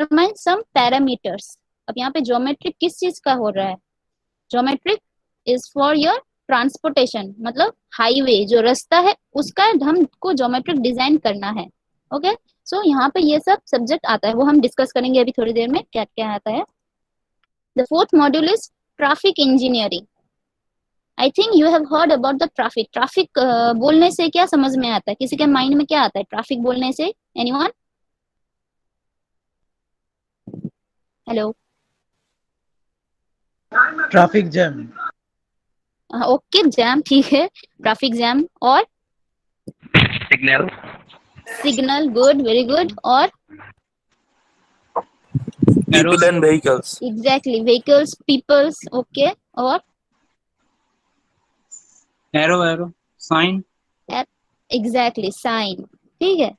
Determine some parameters. अब यहाँ पे ज्योमेट्रिक किस चीज का हो रहा है? Geometric is for your transportation, मतलब हाईवे जो रास्ता है उसका हमको ज्योमेट्रिक डिजाइन करना है। ओके, सो यहाँ पे ये सब सब्जेक्ट आता है, वो हम डिस्कस करेंगे अभी थोड़ी देर में क्या क्या आता है। The fourth module is traffic engineering. I think you have heard about the traffic. Traffic बोलने से क्या समझ में आता है, किसी के माइंड में क्या आता है ट्रैफिक बोलने से? Anyone? Hello? Traffic jam. Okay, jam, ठीक है, ट्रैफिक जैम। और signal. Signal, good, very good. और people and vehicles. Exactly, vehicles, peoples, okay. और arrow, arrow, sign. Exactly, sign, ठीक है।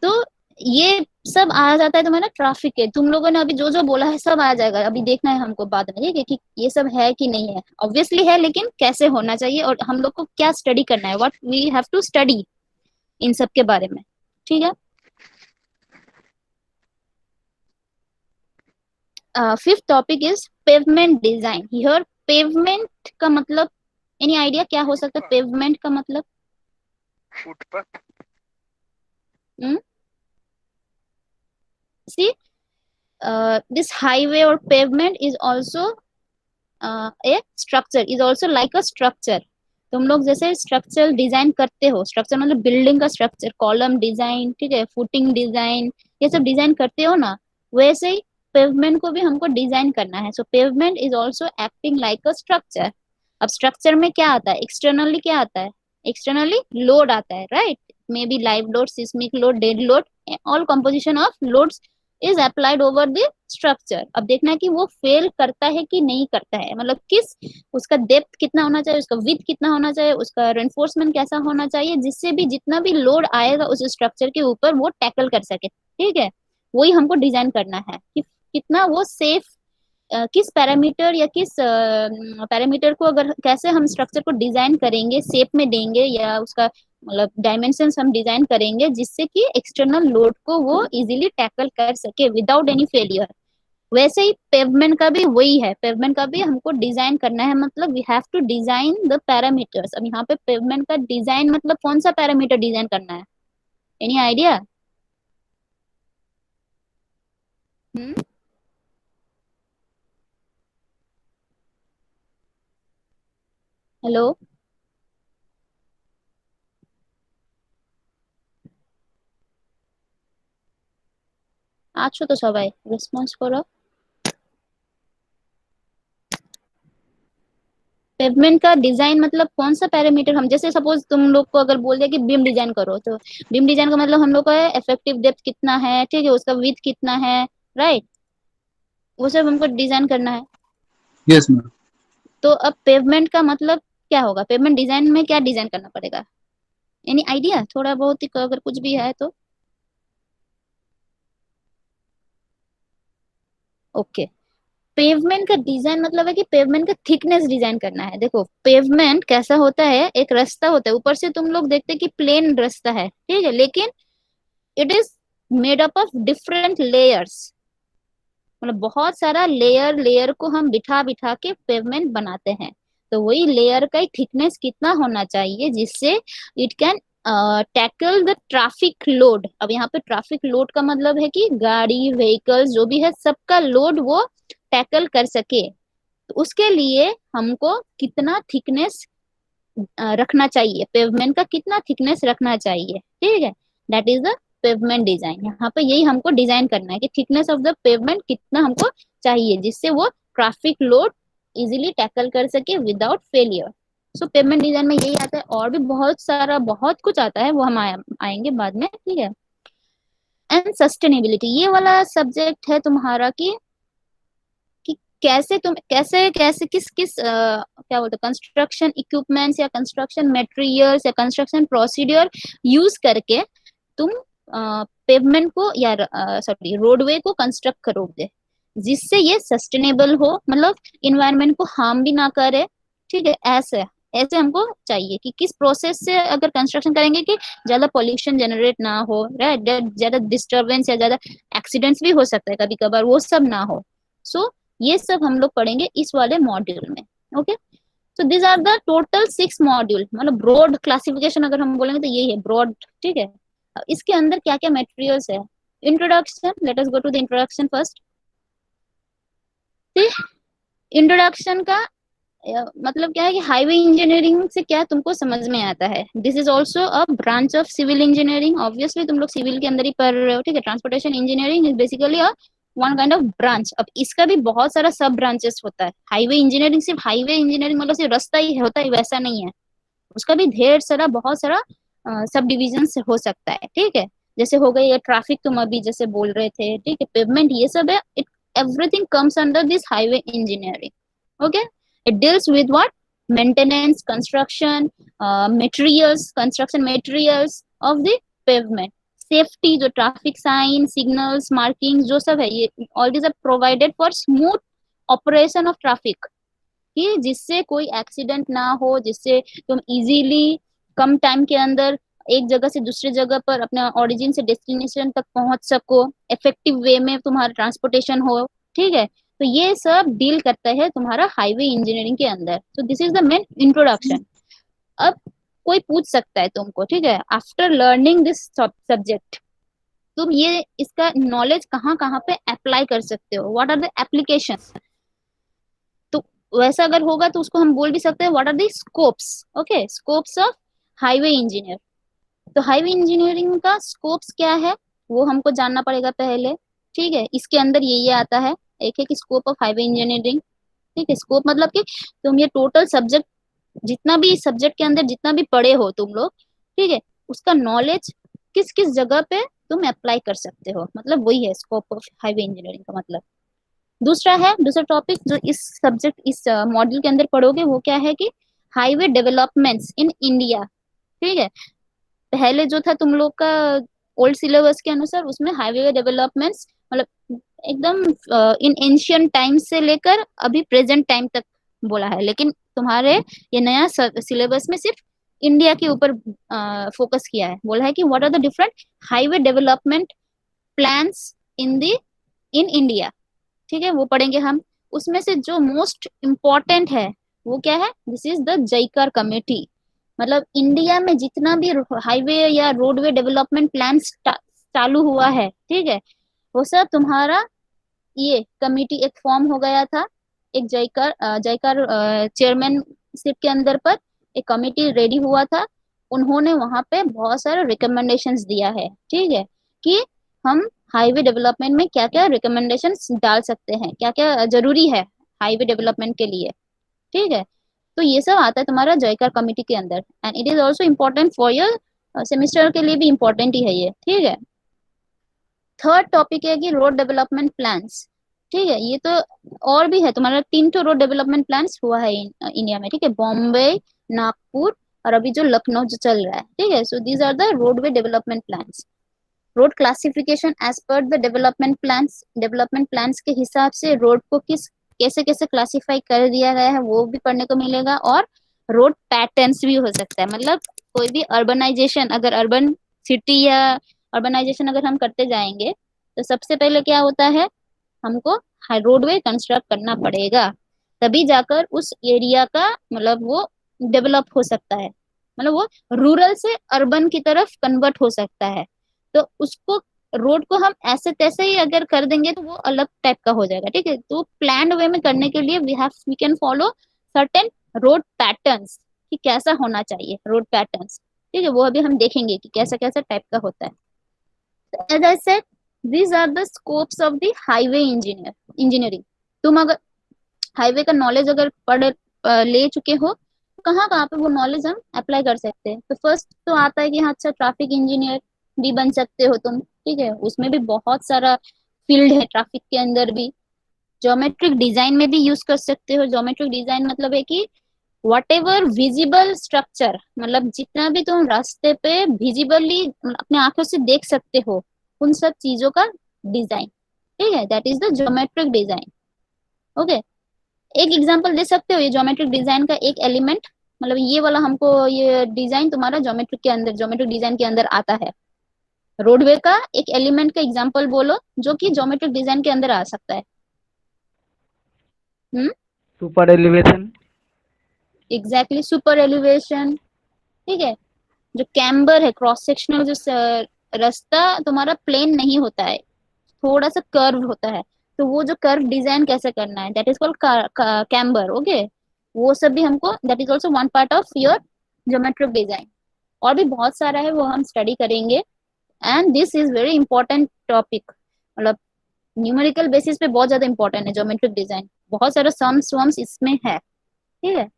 तो ये सब आ जाता है तुम्हारा ट्रैफिक है। तुम लोगों ने अभी जो जो बोला है सब आ जाएगा, अभी देखना है हमको बाद में, ठीक है, कि ये सब है कि नहीं है। ऑब्वियसली है, लेकिन कैसे होना चाहिए और हम लोग को क्या स्टडी करना है, what we have to study इन सब के बारे में, ठीक है। Fifth topic is pavement design. Here pavement का मतलब, एनी आइडिया क्या हो सकता है पेवमेंट का मतलब? Footpath. See, this highway or pavement is also a structure, is also like a structure। तुम लोग जैसे स्ट्रक्चर डिजाइन करते हो, स्ट्रक्चर मतलब बिल्डिंग का स्ट्रक्चर, कॉलम डिजाइन, ठीक है, फुटिंग डिजाइन, ये सब डिजाइन करते हो ना, वैसे ही पेवमेंट को भी हमको डिजाइन करना है। So pavement is also acting like a structure. अब स्ट्रक्चर में क्या आता है? एक्सटर्नली क्या आता है? एक्सटर्नली लोड आता है, right? May be live load, seismic load, dead load, all composition of loads is applied over the structure. अब देखना है कि वो फेल करता है कि नहीं करता है, मतलब किस, उसका डेप्थ कितना होना चाहिए, उसका विड्थ कितना होना चाहिए, उसका रेनफोर्समेंट कैसा होना चाहिए, जिससे भी जितना भी लोड आएगा उस स्ट्रक्चर के ऊपर वो टैकल कर सके, ठीक है। वही हमको डिजाइन करना है कि कितना वो सेफ, किस पैरामीटर या किस पैरामीटर को अगर कैसे हम स्ट्रक्चर को डिजाइन करेंगे, शेप में देंगे या उसका मतलब डायमेंशंस हम डिजाइन करेंगे जिससे कि एक्सटर्नल लोड को वो इजीली टैकल कर सके विदाउट एनी फेलियर। वैसे ही पेवमेंट का भी वही है, पेवमेंट का भी हमको डिजाइन करना है, मतलब we have to design the parameters. अब यहाँ पे पेवमेंट का डिजाइन मतलब कौन सा पैरामीटर डिजाइन करना है? Any idea? Hmm, hello? আছো তো সবাই? রেসপন্স করো। पेवमेंट का डिजाइन मतलब कौन सा पैरामीटर, हम जैसे सपोज तुम लोग को अगर बोल दिया कि बीम डिजाइन करो, तो बीम डिजाइन का मतलब हम लोग का है इफेक्टिव डेप्थ कितना है, ठीक है, उसका विड्थ कितना है, राइट, वो सब हमको डिजाइन करना है। Yes ma'am. तो अब पेवमेंट का मतलब क्या होगा? पेवमेंट डिजाइन में क्या डिजाइन करना पड़ेगा? एनी आइडिया थोड़ा बहुत ही अगर कुछ भी है तो? ओके, पेवमेंट का डिजाइन मतलब है कि पेवमेंट का थिकनेस डिजाइन करना है। देखो पेवमेंट कैसा होता है, एक रास्ता होता है, ऊपर से तुम लोग देखते हैं कि प्लेन रास्ता है, ठीक है, लेकिन it is made up of different layers, मतलब बहुत सारा लेयर, लेयर को हम बिठा बिठा के पेवमेंट बनाते हैं। तो वही लेयर का थिकनेस कितना होना चाहिए जिससे it can tackle the traffic load. अब यहाँ पे ट्रैफिक लोड का मतलब है कि गाड़ी, व्हीकल्स जो भी है सबका लोड वो टैकल कर सके। तो उसके लिए हमको कितना थिकनेस रखना चाहिए, पेवमेंट का कितना थिकनेस रखना चाहिए, ठीक है, that is the pavement design. यहाँ पे यही हमको डिजाइन करना है कि थिकनेस ऑफ द पेवमेंट कितना हमको चाहिए जिससे वो ट्रैफिक लोड इजीली टैकल कर सके विदाउट फेलियर। सो पेवमेंट डिजाइन में यही आता है, और भी बहुत सारा बहुत कुछ आता है, वो हम आएंगे बाद में, ठीक है। एंड सस्टेनेबिलिटी ये वाला सब्जेक्ट है तुम्हारा कि कैसे तुम कैसे कैसे किस किस क्या बोलते हैं, कंस्ट्रक्शन इक्विपमेंट्स या कंस्ट्रक्शन मटेरियल्स या कंस्ट्रक्शन प्रोसीड्योर यूज करके तुम पेवमेंट को या सॉरी रोडवे को कंस्ट्रक्ट करोगे जिससे ये सस्टेनेबल हो, मतलब इन्वायरमेंट को हार्म भी ना करे, ठीक है, ऐसे ऐसे हमको चाहिए कि किस प्रोसेस से अगर कंस्ट्रक्शन करेंगे कि ज्यादा पॉल्यूशन जनरेट ना हो, राइट, ज्यादा डिस्टरबेंस या ज्यादा एक्सीडेंट्स भी हो सकता है कभी कभार, वो सब ना हो। सो ये सब हम लोग पढ़ेंगे इस वाले मॉड्यूल में। Okay, so this are the total 6 module, मतलब ब्रॉड क्लासिफिकेशन अगर हम बोलेंगे तो यही है ब्रॉड, ठीक है। अब इसके अंदर क्या क्या मटेरियल्स है। Introduction, let us go to the introduction first. Introduction का मतलब क्या है कि हाईवे इंजीनियरिंग से क्या तुमको समझ में आता है। This is also a branch of civil engineering, obviously तुम लोग सिविल के अंदर ही पढ़ रहे हो, ठीक है। Transportation engineering is basically a one kind of branch. अब इसका भी बहुत सारा सब ब्रांचेस होता है। हाईवे इंजीनियरिंग सिर्फ हाईवे इंजीनियरिंग मतलब सिर्फ रास्ता ही होता है वैसा नहीं है, उसका भी ढेर सारा बहुत सारा सब डिविजन हो सकता है, ठीक है। जैसे हो गई ये ट्रैफिक, तुम अभी जैसे बोल रहे थे, ठीक है, पेवमेंट, ये सब है। It everything comes under this highway engineering. Okay, it deals with what, maintenance, construction materials, construction materials of the pavement, safety, जो ट्रैफिक साइन, सिग्नल्स, मार्किंग जो सब है, ये all this are provided for smooth operation of traffic, कि जिससे कोई accident ना हो, जिससे तुम इजीली कम टाइम के अंदर एक जगह से दूसरी जगह पर अपने ओरिजिन से डेस्टिनेशन तक पहुंच सको, इफेक्टिव वे में तुम्हारा ट्रांसपोर्टेशन हो, ठीक है। तो ये सब डील करता है तुम्हारा हाईवे इंजीनियरिंग के अंदर। सो this is the main introduction. अब कोई पूछ सकता है तुमको, ठीक है, आफ्टर लर्निंग दिस सब्जेक्ट तुम ये इसका नॉलेज कहाँ कहाँ पे अप्लाई कर सकते हो, व्हाट आर द एप्लीकेशन। तो वैसा अगर होगा तो उसको हम बोल भी सकते हैं what are the scopes. Okay, scopes of highway engineer. तो हाईवे इंजीनियरिंग का स्कोप्स क्या है वो हमको जानना पड़ेगा पहले, ठीक है। इसके अंदर ये आता है, एक है कि स्कोप ऑफ हाईवे इंजीनियरिंग, ठीक है। स्कोप मतलब कि तुम ये टोटल सब्जेक्ट, जितना भी सब्जेक्ट के अंदर जितना भी पढ़े हो तुम लोग, ठीक है, उसका नॉलेज किस किस जगह पे तुम अप्लाई कर सकते हो, मतलब वही है स्कोप ऑफ हाईवे इंजीनियरिंग का मतलब। दूसरा है, दूसरा टॉपिक जो इस सब्जेक्ट इस मॉड्यूल के अंदर पढ़ोगे वो क्या है कि हाईवे डेवलपमेंट्स इन इंडिया, ठीक है। पहले जो था तुम लोग का ओल्ड सिलेबस के अनुसार, उसमें हाईवे डेवलपमेंट्स मतलब एकदम इन एंशियंट टाइम से लेकर अभी प्रेजेंट टाइम तक बोला है, लेकिन तुम्हारे ये नया सिलेबस में सिर्फ इंडिया के ऊपर फोकस किया है। बोला है कि what are the different highway development plans in India, ठीक है, वो पढ़ेंगे हम। उसमें से जो मोस्ट इम्पोर्टेंट है वो क्या है, this is the Jayakar committee. मतलब इंडिया में जितना भी हाईवे या रोडवे डेवलपमेंट प्लान चालू हुआ है, ठीक है, वो सब तुम्हारा ये कमेटी एक फॉर्म हो गया था, एक जयकर जयकर चेयरमैनशिप के अंदर पर एक कमेटी रेडी हुआ था। उन्होंने वहां पे बहुत सारे रिकमेंडेशंस दिया है, ठीक है, कि हम हाईवे डेवलपमेंट में क्या क्या रिकमेंडेशंस डाल सकते हैं, क्या क्या जरूरी है हाईवे डेवलपमेंट के लिए, ठीक है। तो ये सब आता है तुम्हारा जयकर कमेटी के अंदर, and it is also important for your semester के लिए भी इम्पोर्टेंट ही है ये, ठीक है। थर्ड टॉपिक है कि रोड डेवलपमेंट प्लान्स, ठीक है। ये तो और भी है तुम्हारा 3 रोड डेवलपमेंट प्लान्स हुआ है इंडिया में, ठीक है, बॉम्बे, नागपुर और अभी जो लखनऊ जो चल रहा है, ठीक है। So these are the roadway development plans. Road classification as per the development plans के हिसाब से रोड को किस कैसे कैसे क्लासिफाई कर दिया गया है वो भी पढ़ने को मिलेगा। और रोड पैटर्न्स भी हो सकता है, मतलब कोई भी अर्बनाइजेशन, अगर अर्बन सिटी या अर्बनाइजेशन अगर हम करते जाएंगे तो सबसे पहले क्या होता है, हमको रोडवे कंस्ट्रक्ट करना पड़ेगा, तभी जाकर उस एरिया का मतलब वो डेवलप हो सकता है, मतलब वो रूरल से अर्बन की तरफ कन्वर्ट हो सकता है। तो उसको रोड को हम ऐसे तैसे ही अगर कर देंगे तो वो अलग टाइप का हो जाएगा, ठीक है। तो प्लान्ड वे में करने के लिए we can follow certain road patterns, कि कैसा होना चाहिए रोड पैटर्न्स, ठीक है। वो अभी हम देखेंगे कि कैसा कैसा टाइप का होता है। As I said, these are the scopes of the highway engineering. तुम अगर हाईवे का नॉलेज अगर ले चुके हो तो कहाँ कहाँ पे वो नॉलेज हम अप्लाई कर सकते हैं। तो फर्स्ट तो आता है कि हाँ अच्छा, ट्रैफिक इंजीनियर भी बन सकते हो तुम, ठीक है। उसमें भी बहुत सारा फील्ड है ट्रैफिक के अंदर भी। ज्योमेट्रिक डिजाइन में भी यूज कर सकते हो। ज्योमेट्रिक डिजाइन मतलब है कि वट एवर विजिबल स्ट्रक्चर, मतलब जितना भी तुम रास्ते पे विजिबली अपने आंखों से देख सकते हो उन सब चीजों का डिजाइन, ठीक है, that is the geometric design. Okay, एक एग्जांपल दे सकते हो ये ज्योमेट्रिक डिजाइन का एक एलिमेंट। मतलब ये वाला हमको ये डिजाइन तुम्हारा ज्योमेट्रिक डिजाइन के अंदर आता है। रोडवे का एक एलिमेंट का एग्जांपल बोलो जो कि ज्योमेट्रिक डिजाइन के अंदर आ सकता है। Hmm. Super elevation. Exactly, super elevation. ठीक है। जो कैम्बर है, क्रॉस सेक्शनल जो रास्ता तुम्हारा प्लेन नहीं होता है, थोड़ा सा कर्व होता है, तो वो जो कर्व डिजाइन कैसे करना है, that is called camber. Okay, वो सब भी हमको, that is also one part of your geometric design. और भी बहुत सारा है, वो हम स्टडी करेंगे। And this is very important topic, मतलब न्यूमेरिकल बेसिस पे बहुत ज्यादा इंपॉर्टेंट है ज्योमेट्रिक डिजाइन। बहुत सारा सम्स वम्स इसमें है। ठीक है।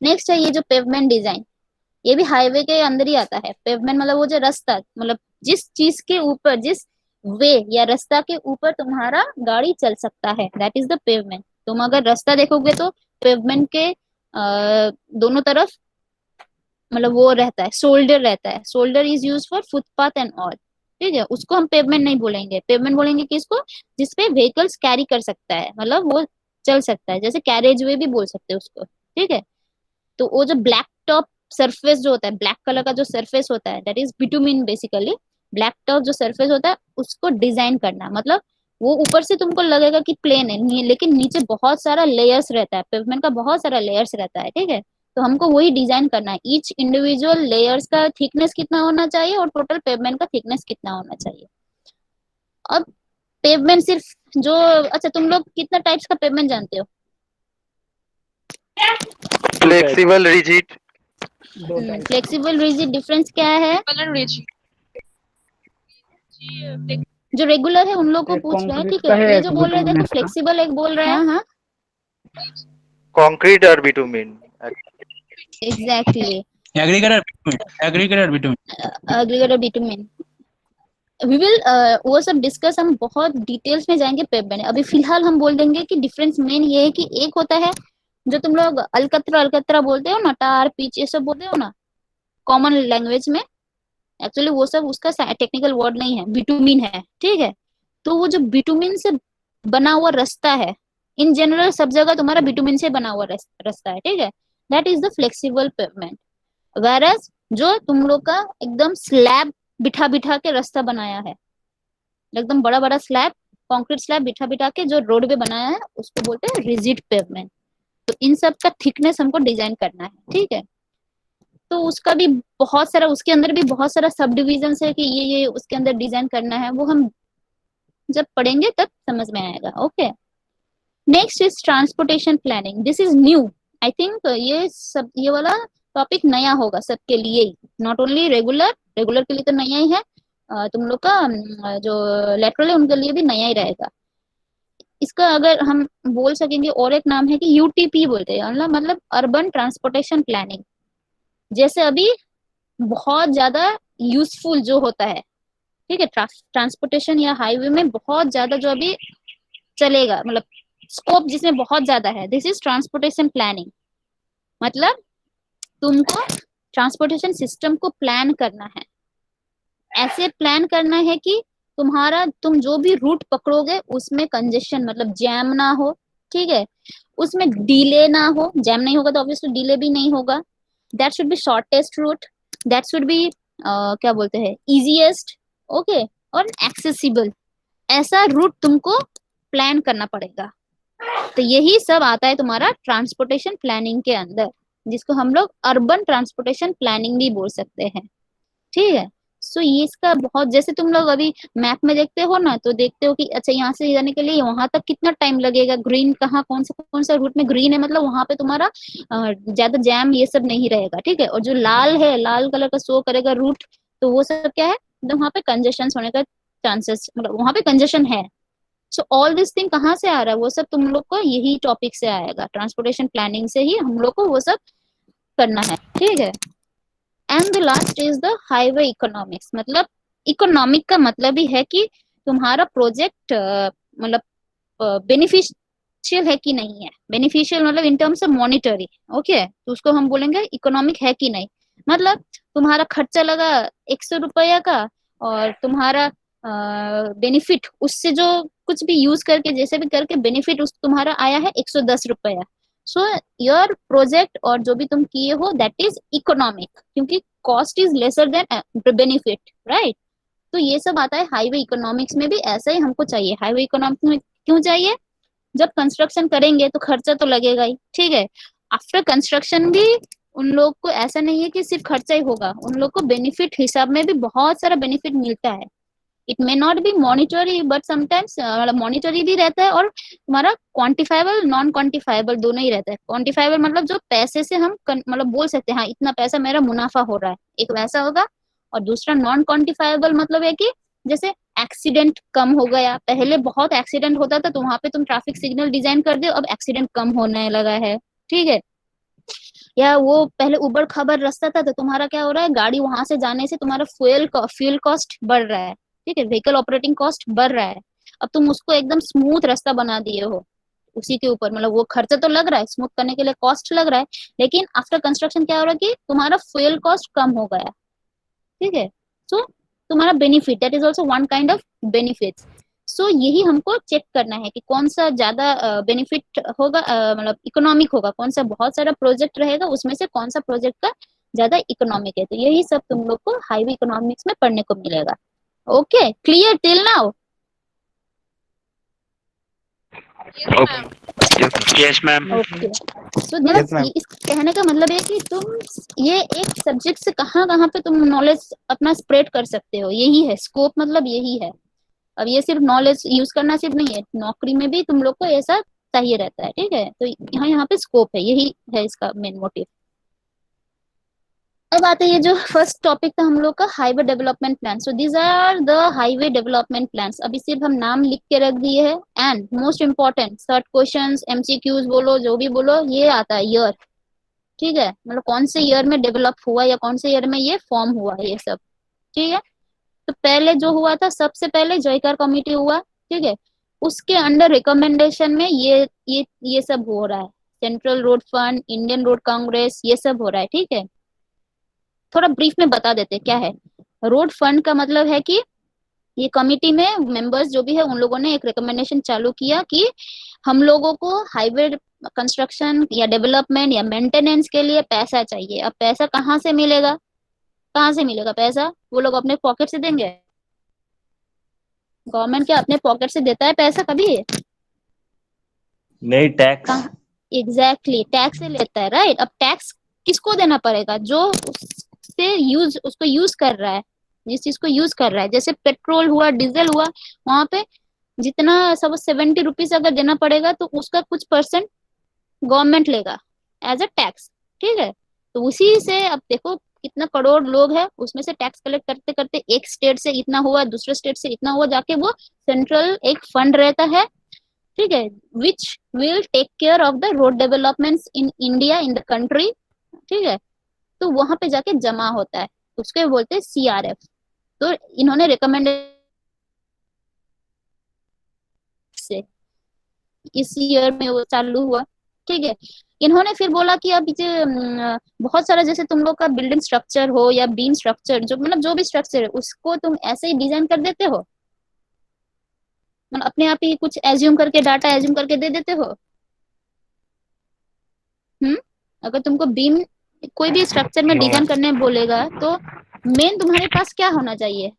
नेक्स्ट है ये जो पेवमेंट डिजाइन, ये भी हाईवे के अंदर ही आता है। पेवमेंट मतलब वो जो रास्ता, मतलब जिस चीज के ऊपर, जिस वे या रास्ता के ऊपर तुम्हारा गाड़ी चल सकता है, दैट इज द पेवमेंट। तुम अगर रास्ता देखोगे तो पेवमेंट के दोनों तरफ मतलब वो रहता है, शोल्डर रहता है। Shoulder is use for footpath and all. ठीक है, उसको हम पेवमेंट नहीं बोलेंगे। पेवमेंट बोलेंगे किसको, जिसपे व्हीकल्स कैरी कर सकता है, मतलब वो चल सकता है, जैसे कैरेज वे भी बोल सकते हैं उसको। ठीक है। तो वो जो ब्लैक टॉप सरफेस जो होता है, ब्लैक कलर का जो सरफेस होता है, that is bitumen basically. Black top जो सरफेस होता है उसको डिजाइन करना, मतलब वो ऊपर से तुमको लगेगा कि प्लेन है, लेकिन नीचे बहुत सारा लेयर्स रहता है, पेवमेंट का बहुत सारा लेयर्स रहता है। ठीक है। तो हमको वही डिजाइन करना है, ईच इंडिविजुअल लेयर्स का थिकनेस कितना होना चाहिए और टोटल पेवमेंट का थिकनेस कितना होना चाहिए। अब पेवमेंट सिर्फ जो, अच्छा तुम लोग कितना टाइप्स का पेवमेंट जानते हो? Flexible rigid. Flexible rigid difference क्या है? जो रेगुलर है उन लोग को पूछ रहे हैं। ठीक है, ये जो बोल रहे थे फ्लेक्सिबल, एक बोल रहे हैं। हाँ हाँ, कंक्रीट और bitumen. Exactly. Aggregator between. Aggregator bitumen. We will वो सब डिस्कस, हम बहुत डिटेल्स में जाएंगे पेवमेंट। अभी फिलहाल हम बोल देंगे कि डिफरेंस मेन ये है कि एक होता है जो तुम लोग अलकतरा अलकतरा बोलते हो ना, टार पिच ये सब बोलते हो ना कॉमन लैंग्वेज में। एक्चुअली वो सब उसका टेक्निकल वर्ड नहीं है, बिटुमिन है। ठीक है। तो वो जो बिटुमिन से बना हुआ रास्ता है, इन जनरल सब जगह तुम्हारा बिटुमिन से बना हुआ रास्ता है। ठीक है। That is the flexible pavement. Versus जो तुम लोग का एकदम स्लैब बिठा बिठा के रास्ता बनाया है, एकदम बड़ा बड़ा स्लैब, कंक्रीट स्लैब बिठा बिठा के जो रोड पे बनाया है, उसको बोलते हैं रिजिड पेवमेंट। तो इन सब का थिकनेस हमको डिजाइन करना है। ठीक है। तो उसका भी बहुत सारा, उसके अंदर भी बहुत सारा सब डिविजन है कि ये उसके अंदर डिजाइन करना है, वो हम जब पढ़ेंगे तब समझ में आएगा। Okay. Next is transportation planning. This is new, I think ये सब, ये वाला टॉपिक नया होगा सबके लिए ही, नॉट ओनली रेगुलर। रेगुलर के लिए तो नया ही है, तुम लोग का जो लेटरल है उनके लिए भी नया ही रहेगा। इसका अगर हम बोल सकेंगे और एक नाम है कि यूटीपी बोलते हैं, मतलब अर्बन ट्रांसपोर्टेशन प्लानिंग। जैसे अभी बहुत ज्यादा यूजफुल जो होता है, ठीक है, ट्रांसपोर्टेशन या हाईवे में बहुत ज्यादा जो अभी चलेगा, मतलब स्कोप जिसमें बहुत ज्यादा है, दिस इज ट्रांसपोर्टेशन प्लानिंग। मतलब तुमको ट्रांसपोर्टेशन सिस्टम को प्लान करना है, ऐसे प्लान करना है कि तुम जो भी रूट पकड़ोगे उसमें कंजेशन मतलब जैम ना हो। ठीक है। उसमें डिले ना हो, जैम नहीं होगा तो ऑब्वियसली डिले भी नहीं होगा। That should be shortest route, that should be क्या बोलते हैं, इजीएस्ट। ओके। और एक्सेसिबल, ऐसा रूट तुमको प्लान करना पड़ेगा। तो यही सब आता है तुम्हारा ट्रांसपोर्टेशन प्लानिंग के अंदर, जिसको हम लोग अर्बन ट्रांसपोर्टेशन प्लानिंग भी बोल सकते हैं। ठीक है। सो ये इसका बहुत, जैसे तुम लोग अभी मैप में देखते हो ना, तो देखते हो कि अच्छा यहाँ से जाने के लिए वहां तक कितना टाइम लगेगा, ग्रीन कहाँ, कौन सा रूट में ग्रीन है, मतलब वहां पे तुम्हारा ज्यादा जैम ये सब नहीं रहेगा। ठीक है। और जो लाल है, लाल कलर का शो करेगा रूट, तो वो सब क्या है, तो वहां पे कंजेशन होने का चांसेस, मतलब वहां पे कंजेशन है। सो ऑल दिस थिंग कहाँ से आ रहा है, वो सब तुम लोग को यही टॉपिक से आएगा, ट्रांसपोर्टेशन प्लानिंग से ही हम लोग को वो सब करना है। ठीक है। And the last is the highway economics. मतलब इकोनॉमिक का मतलब ही है कि तुम्हारा प्रोजेक्ट मतलब बेनिफिशियल है कि नहीं है। बेनिफिशियल मतलब in terms of monetary. Okay, तो उसको हम बोलेंगे इकोनॉमिक है कि नहीं। मतलब तुम्हारा खर्चा लगा 100 रुपया का, और तुम्हारा बेनिफिट उससे जो कुछ भी यूज करके जैसे भी करके बेनिफिट उस तुम्हारा आया है 110 रुपया। सो योर प्रोजेक्ट और जो भी तुम किए हो दैट इज इकोनॉमिक, क्योंकि cost is lesser than benefit, right. तो ये सब आता है हाईवे इकोनॉमिक्स में भी, ऐसा ही हमको चाहिए। हाईवे इकोनॉमिक्स में क्यों चाहिए? जब कंस्ट्रक्शन करेंगे तो खर्चा तो लगेगा ही, ठीक है। आफ्टर कंस्ट्रक्शन भी उन लोग को ऐसा नहीं है कि सिर्फ खर्चा ही होगा, उन लोग को बेनिफिट हिसाब में भी बहुत सारा बेनिफिट मिलता है। It may not be monetary but sometimes मतलब मॉनिटरी भी रहता है, और तुम्हारा क्वांटिफाइबल नॉन क्वांटिफाइबल दोनों ही रहता है। क्वांटिफाइबल मतलब जो पैसे से हम मतलब बोल सकते हैं हाँ इतना पैसा मेरा मुनाफा हो रहा है, एक वैसा होगा। और दूसरा नॉन क्वांटिफाइबल मतलब है कि जैसे एक्सीडेंट कम हो गया, पहले बहुत एक्सीडेंट होता था तो वहां पे तुम ट्रैफिक सिग्नल डिजाइन कर दो, अब एक्सीडेंट कम होने लगा है, ठीक है। या वो पहले उबड़ खाबड़ रास्ता था तो तुम्हारा क्या हो रहा है, गाड़ी वहां से जाने से तुम्हारा फ्यूल कॉस्ट बढ़ रहा है, ठीक है, व्हीकल ऑपरेटिंग कॉस्ट बढ़ रहा है। अब तुम उसको एकदम स्मूथ रास्ता बना दिए हो, उसी के ऊपर मतलब वो खर्चा तो लग रहा है, स्मूथ करने के लिए कॉस्ट लग रहा है, लेकिन आफ्टर कंस्ट्रक्शन क्या हो रहा है कि तुम्हारा फ्यूल कॉस्ट कम हो गया, ठीक है। सो तुम्हारा benefit that is also one kind of benefit. So यही हमको चेक करना है कि कौन सा ज्यादा बेनिफिट होगा, मतलब इकोनॉमिक होगा, कौन सा बहुत सारा प्रोजेक्ट रहेगा उसमें से कौन सा प्रोजेक्ट का ज्यादा इकोनॉमिक है। तो यही सब तुम लोग को हाईवे इकोनॉमिक्स में पढ़ने को मिलेगा। Okay, clear till now? Yes, ma'am. Okay, so Yes, ma'am. इस कहने का मतलब है कि तुम ये एक सब्जेक्ट से कहाँ कहाँ पे तुम नॉलेज अपना स्प्रेड कर सकते हो, यही है स्कोप, मतलब यही है। अब ये सिर्फ नॉलेज यूज करना सिर्फ नहीं है, नौकरी में भी तुम लोग को ऐसा चाहिए रहता है, ठीक है। तो यहाँ यहाँ पे स्कोप है, यही है इसका मेन मोटिव। अब आते हैं जो फर्स्ट टॉपिक था हम लोग का, highway development plan. So these are the highway development plans. अभी सिर्फ हम नाम लिख के रख दिए हैं, and most important short questions MCQs बोलो जो भी बोलो, ये आता है ईयर, ठीक है, मतलब कौन से ईयर में डेवलप हुआ या कौन से ईयर में ये फॉर्म हुआ, ये सब, ठीक है। तो पहले जो हुआ था, सबसे पहले जयकर कमेटी हुआ, ठीक है। उसके अंडर रिकमेंडेशन में ये सब हो रहा है, central road fund, Indian road Congress, ये सब हो रहा है, ठीक है। थोड़ा ब्रीफ में बता देते क्या है। रोड फंड का मतलब है कि ये कमिटी में मेंबर्स जो भी है उन लोगों ने एक रिकमेंडेशन चालू किया कि हम लोगों को हाईवे कंस्ट्रक्शन या डेवलपमेंट या मेंटेनेंस के लिए पैसा चाहिए। अब पैसा कहाँ से मिलेगा, कहाँ से मिलेगा पैसा? वो लोग अपने पॉकेट से देंगे? गवर्नमेंट क्या अपने पॉकेट से देता है पैसा कभी? नहीं, टैक्स। कहाँ? एग्जैक्टली, टैक्स से लेता है, राइट। अब टैक्स किसको देना पड़ेगा? जो उसको यूज कर रहा है, जिस चीज को यूज कर रहा है, जैसे पेट्रोल हुआ, डीजल हुआ, वहां पे जितना सब 70 रुपीज अगर देना पड़ेगा तो उसका कुछ परसेंट गवर्नमेंट लेगा एज अ टैक्स, ठीक है। तो उसी से अब देखो कितना करोड़ लोग हैं, उसमें से टैक्स कलेक्ट करते करते एक स्टेट से इतना हुआ, दूसरे स्टेट से इतना हुआ, जाके वो सेंट्रल एक फंड रहता है, ठीक है, which will take care of the road developments in India, in the country, ठीक है। तो वहां पे जाके जमा होता है, उसके बोलते हैं सीआरएफ। तो इन्होंने रिकमेंडेड से इस ईयर में वो चालू हुआ, ठीक है। इन्होंने फिर बोला कि अब ये बहुत सारा जैसे तुम लोग का बिल्डिंग स्ट्रक्चर हो या बीम स्ट्रक्चर, जो मतलब जो भी स्ट्रक्चर है उसको तुम ऐसे ही डिजाइन कर देते हो, मतलब अपने आप ही कुछ एज्यूम करके, डाटा एज्यूम करके दे देते हो। हम्म, अगर तुमको बीम कोई भी स्ट्रक्चर में No. डिजाइन करने बोलेगा तो मेन तुम्हारे पास क्या होना चाहिए?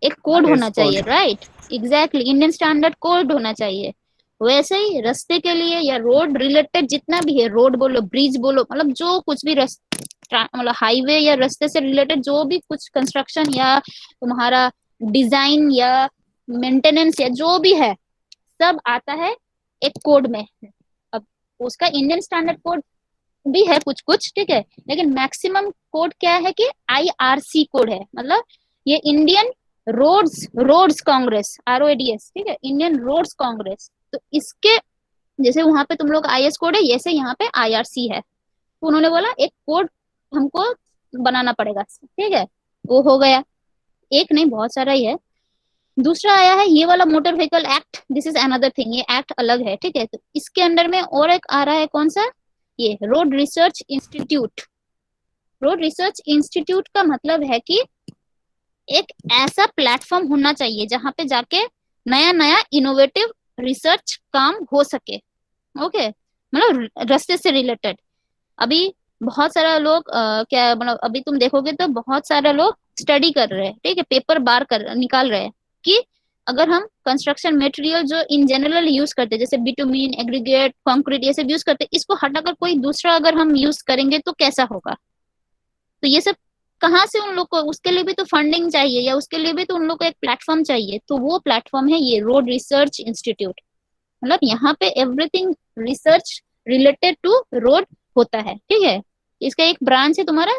एक कोड आईएस होना कोड। चाहिए, right. Exactly, Indian standard code होना चाहिए। वैसे ही रास्ते के लिए या रोड रिलेटेड जितना भी है, रोड बोलो, ब्रिज बोलो, मतलब जो कुछ भी मतलब हाईवे या रास्ते से रिलेटेड जो भी कुछ कंस्ट्रक्शन या तुम्हारा डिजाइन या मेंटेनेंस या जो भी है, सब आता है एक कोड में। अब उसका इंडियन स्टैंडर्ड कोड भी है कुछ कुछ, ठीक है, लेकिन मैक्सिमम कोड क्या है कि आईआरसी कोड है, मतलब ये Indian roads roads congress, ROADS, ठीक है, इंडियन रोड्स कांग्रेस। तो इसके जैसे वहां पे तुम लोग आईएस कोड है, ऐसे यहाँ पे आईआरसी है। तो उन्होंने बोला एक कोड हमको बनाना पड़ेगा, ठीक है। वो हो गया, एक नहीं बहुत सारा ही है। दूसरा आया है ये वाला motor vehicle act, this is another thing, ये एक्ट अलग है, ठीक है। तो इसके अंडर में और एक आ रहा है, कौन सा? ये road research institute. Road research institute का मतलब है कि एक ऐसा प्लेटफॉर्म होना चाहिए जहां पे जाके नया नया इनोवेटिव रिसर्च काम हो सके, ओके, मतलब रास्ते से रिलेटेड। अभी बहुत सारा लोग क्या मतलब अभी तुम देखोगे तो बहुत सारे लोग स्टडी कर रहे हैं, ठीक है, पेपर बार कर निकाल रहे हैं कि अगर हम कंस्ट्रक्शन मटेरियल जो इन जनरल यूज करते हैं जैसे बिटुमिन, एग्रीगेट, कंक्रीट ये सब यूज करते हैं, इसको हटाकर कोई दूसरा अगर हम यूज करेंगे तो कैसा होगा। तो ये सब कहाँ से उन लोग को, उसके लिए भी तो फंडिंग चाहिए या उसके लिए भी तो उन लोग को एक प्लेटफॉर्म चाहिए, तो वो प्लेटफॉर्म है ये रोड रिसर्च इंस्टीट्यूट। मतलब यहाँ पे everything research related to road होता है, ठीक है। इसका एक ब्रांच है तुम्हारा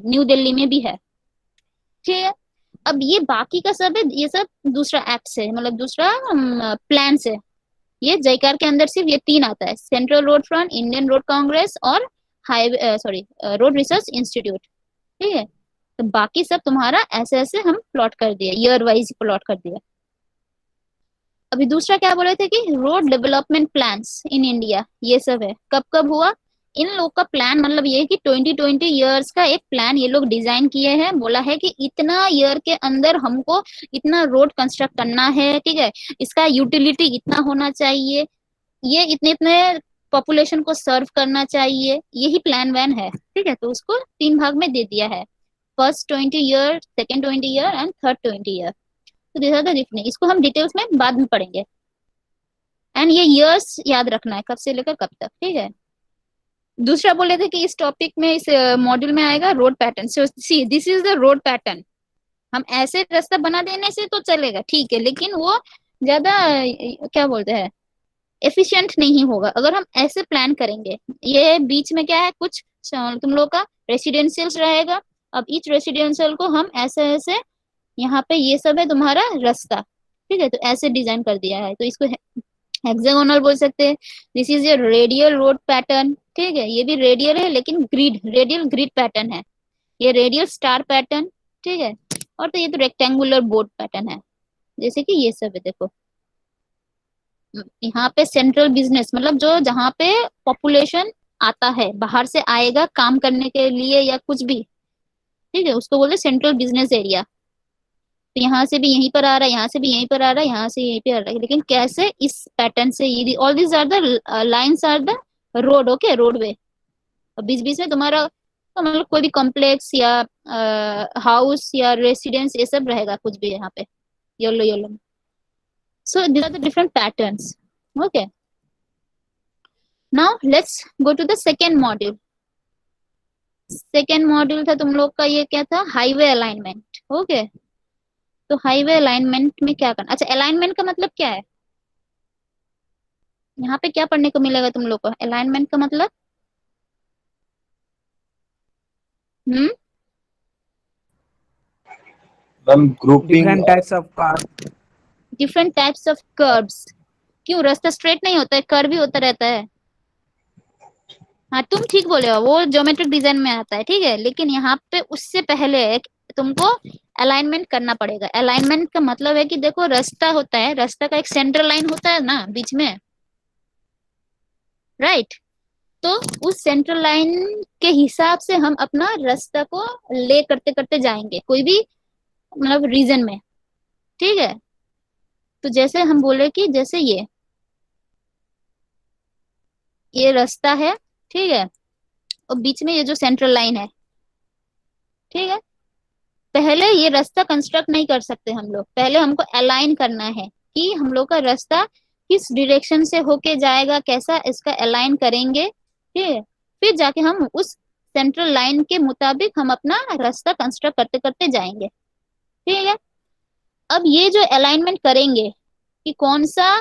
न्यू दिल्ली में भी है, ठीक है। अब ये बाकी का सब है, ये सब दूसरा एप्स है, मतलब दूसरा प्लान है। ये जयकार के अंदर सिर्फ ये तीन आता है, central road front, Indian road congress और highway sorry road research institute, ठीक है। तो बाकी सब तुम्हारा ऐसे ऐसे हम प्लॉट कर दिया, ईयर वाइज प्लॉट कर दिया। अभी दूसरा क्या बोले थे कि road development plans in India, ये सब है कब कब हुआ। इन लोग का प्लान मतलब ये है कि 2020 ईयर्स का एक प्लान ये लोग डिजाइन किए हैं, बोला है कि इतना ईयर के अंदर हमको इतना रोड कंस्ट्रक्ट करना है, ठीक है। इसका यूटिलिटी इतना होना चाहिए, ये इतने इतने पॉपुलेशन को सर्व करना चाहिए, यही प्लान वैन है, ठीक है। तो उसको तीन भाग में दे दिया है, first 20 year, second 20 year and third 20 year. तो दिस आर द डिफरेंस, इसको हम डिटेल्स में बाद में पढ़ेंगे। एंड ये ईयर्स याद रखना है कब से लेकर कब तक, ठीक है। दूसरा बोले थे कि इस टॉपिक में इस मॉड्यूल में आएगा road pattern. So see this is the road pattern. हम ऐसे रास्ता बना देने से तो चलेगा, ठीक है, लेकिन वो ज्यादा क्या बोलते हैं एफिशिएंट नहीं होगा अगर हम ऐसे प्लान करेंगे। ये बीच में क्या है कुछ तुम लोग का रेसिडेंशियल रहेगा। अब ईच रेसिडेंशियल को हम ऐसे ऐसे यहाँ पे ये सब है तुम्हारा रास्ता, ठीक है। तो ऐसे डिजाइन कर दिया है, तो इसको हेक्सागोनल बोल सकते हैं। This is your radial road pattern, ठीक है। ये भी रेडियल है लेकिन ग्रिड, रेडियल ग्रिड पैटर्न है। ये रेडियल स्टार पैटर्न, ठीक है। और तो ये तो रेक्टेंगुलर बोर्ड पैटर्न है, जैसे कि ये सब है देखो। यहाँ पे सेंट्रल बिजनेस मतलब जो जहाँ पे पॉपुलेशन आता है, बाहर से आएगा काम करने के लिए या कुछ भी, ठीक है, उसको बोलते सेंट्रल बिजनेस एरिया। तो यहाँ से भी यहीं पर आ रहा है, यहाँ से भी यहीं पर आ रहा है, यहाँ से यहीं पे आ रहा है, लेकिन कैसे इस पैटर्न से, ये all this are the lines are the road, okay, roadway. और बीच बीच में तुम्हारा तो मतलब कोई भी कॉम्प्लेक्स या हाउस या रेसिडेंस ये सब रहेगा कुछ भी यहाँ पे, yellow yellow. So these are the different patterns, okay. Now let's go to the second module. Second module था तुम लोग का, ये क्या था, हाईवे अलाइनमेंट, ओके। तो हाईवे अलाइनमेंट में क्या करना, अच्छा अलाइनमेंट का मतलब क्या है, यहाँ पे क्या पढ़ने को मिलेगा तुम लोग को, अलाइनमेंट का मतलब। Hmm, grouping different types of cars. Different types of curves. क्यों रास्ता स्ट्रेट नहीं होता है, कर्व भी होता रहता है। हाँ तुम ठीक बोले हो, वो ज्योमेट्रिक डिजाइन में आता है, ठीक है, लेकिन यहाँ पे उससे पहले तुमको अलाइनमेंट करना पड़ेगा। अलाइनमेंट का मतलब है कि देखो रास्ता होता है, रास्ता का एक सेंट्रल लाइन होता है ना बीच में, राइट। तो उस सेंट्रल लाइन के हिसाब से हम अपना रास्ता को ले करते करते जाएंगे कोई भी मतलब रीजन में, ठीक है। तो जैसे हम बोले कि जैसे ये रास्ता है, ठीक है, और बीच में ये जो सेंट्रल लाइन है, ठीक है। पहले ये रास्ता कंस्ट्रक्ट नहीं कर सकते हम लोग, पहले हमको अलाइन करना है कि हम लोग का रास्ता किस डायरेक्शन से होके जाएगा, कैसा इसका अलाइन करेंगे, ठीक है। फिर जाके हम उस सेंट्रल लाइन के मुताबिक हम अपना रास्ता कंस्ट्रक्ट करते करते जाएंगे, ठीक है। अब ये जो अलाइनमेंट करेंगे कि कौन सा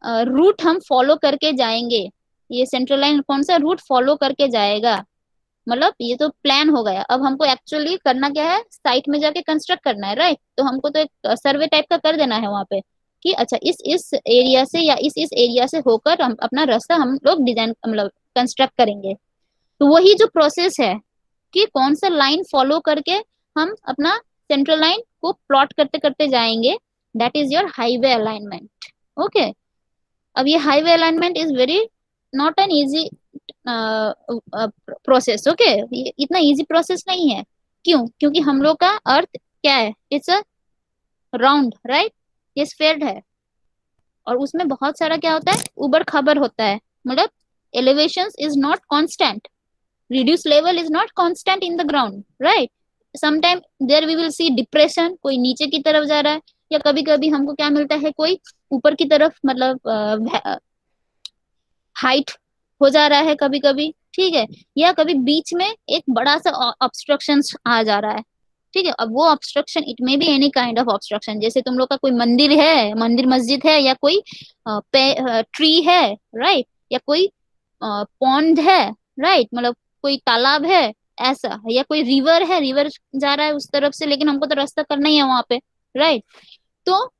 रूट हम फॉलो करके जाएंगे, ये सेंट्रल लाइन कौन सा रूट फॉलो करके जाएगा, मतलब ये तो प्लान हो गया। अब हमको एक्चुअली करना क्या है, साइट में जाके कंस्ट्रक्ट करना है, राइट। तो हमको तो एक सर्वे टाइप का कर देना है वहां पे कि अच्छा इस एरिया से या इस एरिया से होकर हम अपना रास्ता हम लोग डिजाइन मतलब कंस्ट्रक्ट करेंगे। तो वही जो प्रोसेस है कि कौन सा लाइन फॉलो करके हम अपना सेंट्रल लाइन को प्लॉट करते करते जाएंगे, that is your highway alignment, okay. अब ये highway alignment is very not an easy process, okay. ये इतना इजी प्रोसेस नहीं है। क्यों, क्योंकि हम लोग का अर्थ क्या है, इट्स अ राउंड, राइट, ये स्फेयर्ड है। और उसमें बहुत सारा क्या होता है, उबड़ खाबड़ होता है, मतलब elevations is not constant, reduced level is not constant in the ground, right? Sometime there we will see depression, कोई नीचे की तरफ जा रहा है, या कभी कभी हमको क्या मिलता है, कोई ऊपर की तरफ मतलब हाइट हो जा रहा है कभी कभी, ठीक है, या कभी बीच में एक बड़ा सा ऑब्स्ट्रक्शन आ जा रहा है, ठीक है। अब वो obstruction it may be any kind of obstruction, जैसे तुम लोग का कोई मंदिर है, मंदिर मस्जिद है, या कोई ट्री है, राइट, या कोई पॉन्ड है, राइट, मतलब कोई तालाब है ऐसा, या कोई रिवर है, रिवर जा रहा है उस तरफ से, लेकिन हमको तो रास्ता करना ही है वहां पे, राइट। तो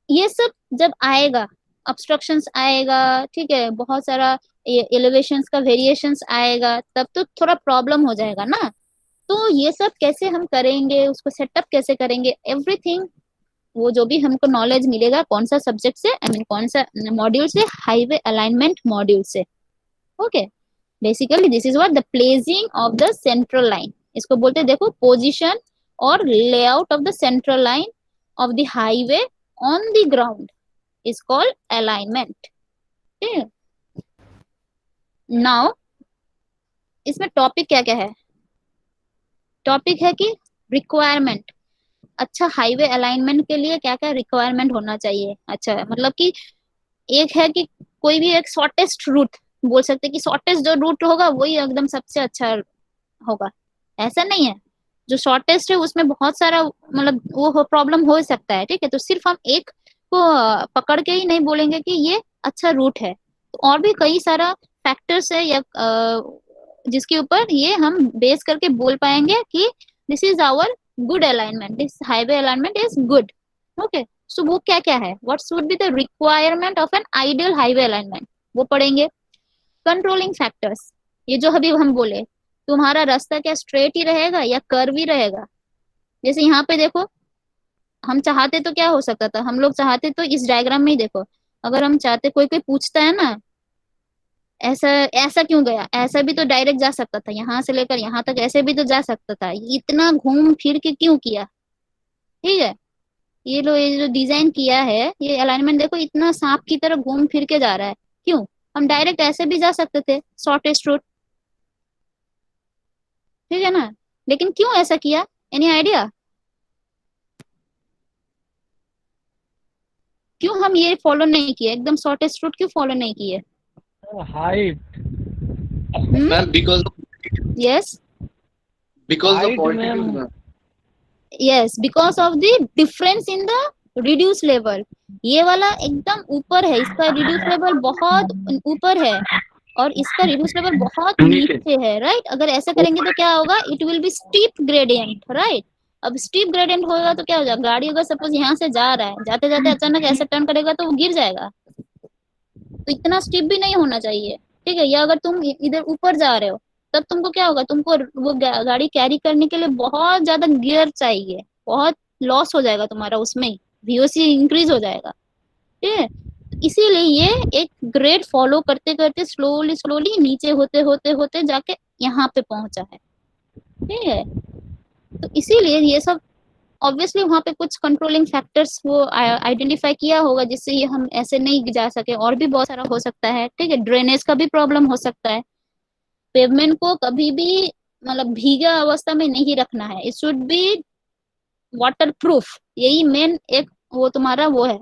ये सब जब आएगा, ऑब्स्ट्रक्शंस आएगा, ठीक है, बहुत सारा एलिवेशंस का वेरिएशंस आएगा, तब तो थोड़ा प्रॉब्लम हो जाएगा ना। तो ये सब कैसे हम करेंगे, उसको सेटअप कैसे करेंगे, एवरीथिंग, वो जो भी हमको नॉलेज मिलेगा, कौन सा सब्जेक्ट से, आई मीन कौन सा मॉड्यूल से, हाईवे अलाइनमेंट मॉड्यूल से, okay. Basically this is what the placing of the central line, इसको बोलते हैं, देखो, पोजीशन और layout of the central line of the highway on the ground is called alignment. Now इसमें topic क्या क्या है, टॉपिक है कि रिक्वायरमेंट, अच्छा हाईवे अलाइनमेंट के लिए क्या क्या रिक्वायरमेंट होना चाहिए, अच्छा मतलब कि एक है कि कोई भी एक शॉर्टेस्ट रूट, बोल सकते हैं कि शॉर्टेस्ट जो रूट होगा वही एकदम सबसे अच्छा होगा, ऐसा नहीं है। जो शॉर्टेस्ट है उसमें बहुत सारा मतलब वो प्रॉब्लम हो सकता है, ठीक है, तो सिर्फ हम एक को पकड़ के ही नहीं बोलेंगे कि ये अच्छा रूट है, तो और भी कई सारा फैक्टर्स है, या जिसके ऊपर ये हम बेस करके बोल पाएंगे कि this is our good alignment, this highway alignment is good, okay. So वो क्या क्या है, what should be the requirement of an ideal highway alignment, वो पढ़ेंगे। कंट्रोलिंग फैक्टर्स, ये जो अभी हम बोले, तुम्हारा रास्ता क्या स्ट्रेट ही रहेगा या कर्व ही रहेगा, जैसे यहाँ पे देखो, हम चाहते तो क्या हो सकता था, हम लोग चाहते तो इस डायग्राम में ही देखो, अगर हम चाहते, कोई कोई पूछता है ना, ऐसा ऐसा क्यों गया, ऐसा भी तो डायरेक्ट जा सकता था, यहाँ से लेकर यहाँ तक ऐसे भी तो जा सकता था, इतना घूम फिर के क्यों किया, ठीक है। ये लो, ये जो डिजाइन किया है, ये अलाइनमेंट देखो, इतना सांप की तरह घूम फिर के जा रहा है, क्यों, हम डायरेक्ट ऐसे भी जा सकते थे, शॉर्टेस्ट रूट, ठीक है ना, लेकिन क्यों ऐसा किया, एनी आइडिया, क्यों हम ये फॉलो नहीं किए, एकदम शॉर्टेस्ट रूट क्यों फॉलो नहीं किए, height ma'am because yes, because of height altitude ma'am, ma'am. Yes, because of the difference in the reduce level, ये वाला एकदम ऊपर है, इसका रिड्यूस लेवल बहुत ऊपर है, और इसका रिड्यूस लेवल बहुत नीचे है, राइट। अगर ऐसा करेंगे तो क्या होगा, it will be steep gradient, right. अब स्टीप ग्रेडियंट होगा तो क्या हो जाएगा, गाड़ी अगर सपोज यहाँ से जा रहा है, जाते जाते अचानक ऐसा टर्न करेगा तो वो गिर जाएगा, तो इतना स्टीप भी नहीं होना चाहिए, ठीक है। या अगर तुम इधर ऊपर जा रहे हो, तब तुमको क्या होगा, तुमको वो गाड़ी कैरी करने के लिए बहुत ज्यादा गियर चाहिए, बहुत लॉस हो जाएगा तुम्हारा उसमें ही, VOC इंक्रीज हो जाएगा, ठीक है। इसीलिए ये एक ग्रेड फॉलो करते करते स्लोली स्लोली नीचे होते होते होते जाके यहाँ पे पहुंचा है, ठीक है। तो इसीलिए ये सब ऑब्वियसली वहां पे कुछ कंट्रोलिंग फैक्टर्स वो आइडेंटिफाई किया होगा, जिससे ये हम ऐसे नहीं जा सके, और भी बहुत सारा हो सकता है, ठीक है। ड्रेनेज का भी प्रॉब्लम हो सकता है, पेवमेंट को कभी भी मतलब भीगा अवस्था में नहीं रखना है, it should B water proof, यही मेन एक वो तुम्हारा वो है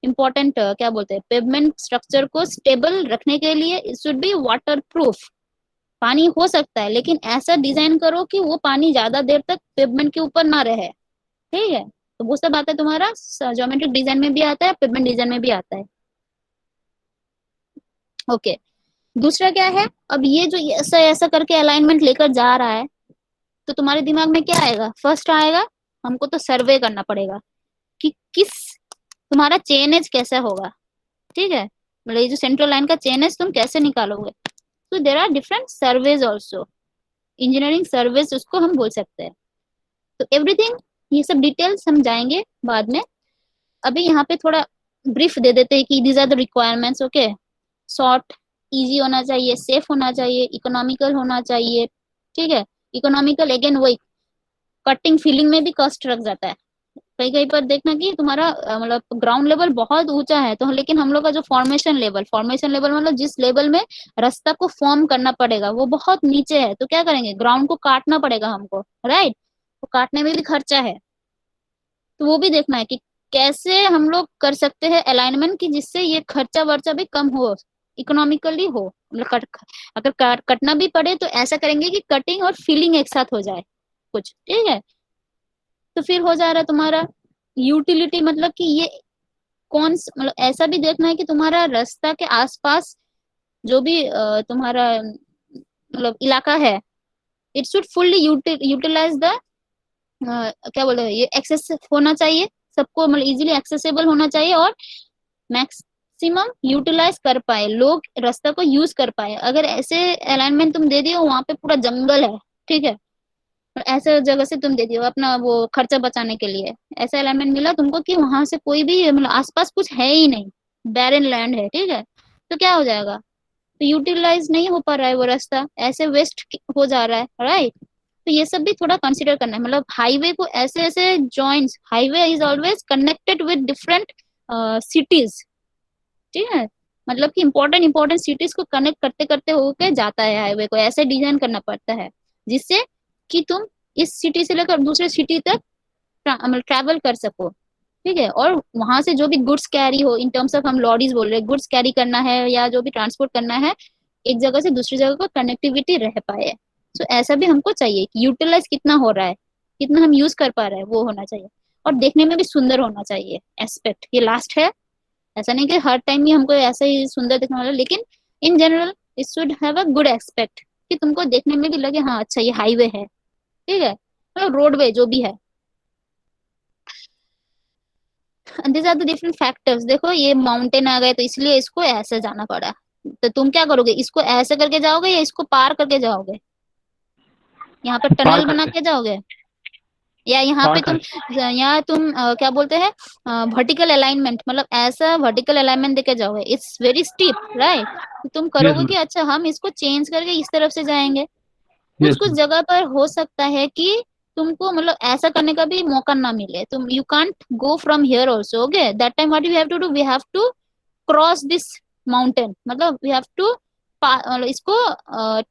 इम्पोर्टेंट, क्या बोलते हैं, पेवमेंट स्ट्रक्चर को स्टेबल रखने के लिए it should B water proof. पानी हो सकता है, लेकिन ऐसा डिजाइन करो कि वो पानी ज्यादा देर तक पेवमेंट के ऊपर ना रहे, ठीक है। तो वो सब आता है तुम्हारा ज्योमेट्रिक डिजाइन में भी आता है, पेवमेंट डिजाइन में भी आता है, ओके। दूसरा क्या है, अब ये जो ऐसा ऐसा करके अलाइनमेंट लेकर जा रहा है, तो तुम्हारे दिमाग में क्या आएगा, फर्स्ट आएगा, हमको तो सर्वे करना पड़ेगा कि किस तुम्हारा चेनेज कैसा होगा, ठीक है, मतलब ये जो सेंट्रल लाइन का चेनेज तुम कैसे निकालोगे। तो there are different surveys also, engineering surveys उसको हम बोल सकते हैं। तो एवरीथिंग, ये सब डिटेल्स हम जाएंगे बाद में, अभी यहाँ पे थोड़ा ब्रीफ दे देते हैं कि these are the requirements, okay. Short, easy होना चाहिए, सेफ होना चाहिए, इकोनॉमिकल होना चाहिए, ठीक है। इकोनॉमिकल अगेन वही कटिंग फिलिंग में भी कॉस्ट रख जाता है, कहीं कहीं पर देखना कि तुम्हारा मतलब ग्राउंड लेवल बहुत ऊंचा है, तो लेकिन हम लोग का जो फॉर्मेशन लेवल मतलब जिस लेवल में रास्ता को फॉर्म करना पड़ेगा वो बहुत नीचे है, तो क्या करेंगे, ग्राउंड को काटना पड़ेगा हमको, राइट। तो काटने में भी खर्चा है, तो वो भी देखना है कि कैसे हम लोग कर सकते हैं अलाइनमेंट की जिससे ये खर्चा वर्चा भी कम हो, इकोनॉमिकली हो, मतलब अगर कटना भी पड़े तो ऐसा करेंगे कि कटिंग और फिलिंग एक साथ हो जाए कुछ, ठीक है। तो फिर हो जा रहा है तुम्हारा यूटिलिटी, मतलब कि ये मतलब ऐसा भी देखना है कि तुम्हारा रास्ता के आसपास जो भी तुम्हारा मतलब इलाका है, it should fully utilize the क्या बोलते हैं, ये एक्सेस होना चाहिए सबको, मतलब इजीली एक्सेसिबल होना चाहिए और मैक्सिमम यूटिलाइज कर पाए लोग, रास्ता को यूज कर पाए। अगर ऐसे अलाइनमेंट तुम दे दियो वहां पे पूरा जंगल है, ठीक है, और ऐसे जगह से तुम दे दियो अपना वो खर्चा बचाने के लिए, ऐसा अलाइनमेंट मिला तुमको कि वहां से कोई भी मतलब आसपास कुछ है ही नहीं, बैरन लैंड है, ठीक है, तो क्या हो जाएगा, तो यूटिलाइज नहीं हो पा रहा है वो रास्ता, ऐसे वेस्ट हो जा रहा है, राइट। तो ये सब भी थोड़ा कंसिडर करना है, मतलब हाईवे को ऐसे ऐसे joints, highway is always connected with different cities, ठीक है, मतलब कि इंपॉर्टेंट इंपॉर्टेंट सिटीज को कनेक्ट करते करते होके जाता है, हाईवे को ऐसे डिजाइन करना पड़ता है जिससे कि तुम इस सिटी से लेकर दूसरे सिटी तक मतलब ट्रैवल कर सको, ठीक है, और वहां से जो भी गुड्स कैरी हो, इन टर्म्स ऑफ हम लॉरीज बोल रहे हैं, गुड्स कैरी करना है या जो भी ट्रांसपोर्ट करना है, एक जगह से दूसरी जगह को कनेक्टिविटी रह पाए। सो ऐसा भी हमको चाहिए कि यूटिलाइज कितना हो रहा है, कितना हम यूज कर पा रहे हैं, वो होना चाहिए, और देखने में भी सुंदर होना चाहिए एस्पेक्ट, ये लास्ट है। ऐसा नहीं कि हर टाइम ही हमको ऐसा ही सुंदर दिखने वाला, लेकिन in general it should have a good aspect, कि तुमको देखने में भी लगे हाँ अच्छा ये हाईवे है, ठीक है, मतलब रोडवे जो भी है। This are the different factors, देखो ये माउंटेन आ गए तो इसलिए इसको ऐसे जाना पड़ा, तो तुम क्या करोगे, इसको ऐसे करके जाओगे या इसको पार करके जाओगे, यहाँ पे पार टनल बना करके के जाओगे, या यहाँ पार पे तुम, करके यहाँ तुम क्या बोलते हैं, वर्टिकल अलाइनमेंट, मतलब ऐसा वर्टिकल अलाइनमेंट देके जाओगे, इट्स वेरी स्टीप, राइट। तो तुम यस करोगे मैम, कि अच्छा हम इसको चेंज करके इस तरफ से जाएंगे। कुछ यस कुछ मैम, जगह पर हो सकता है कि तुमको मतलब ऐसा करने का भी मौका ना मिले, तुम you can't go from here also, okay, that time what we have to do, we have to cross this mountain, मतलब वी हैव टू मतलब इसको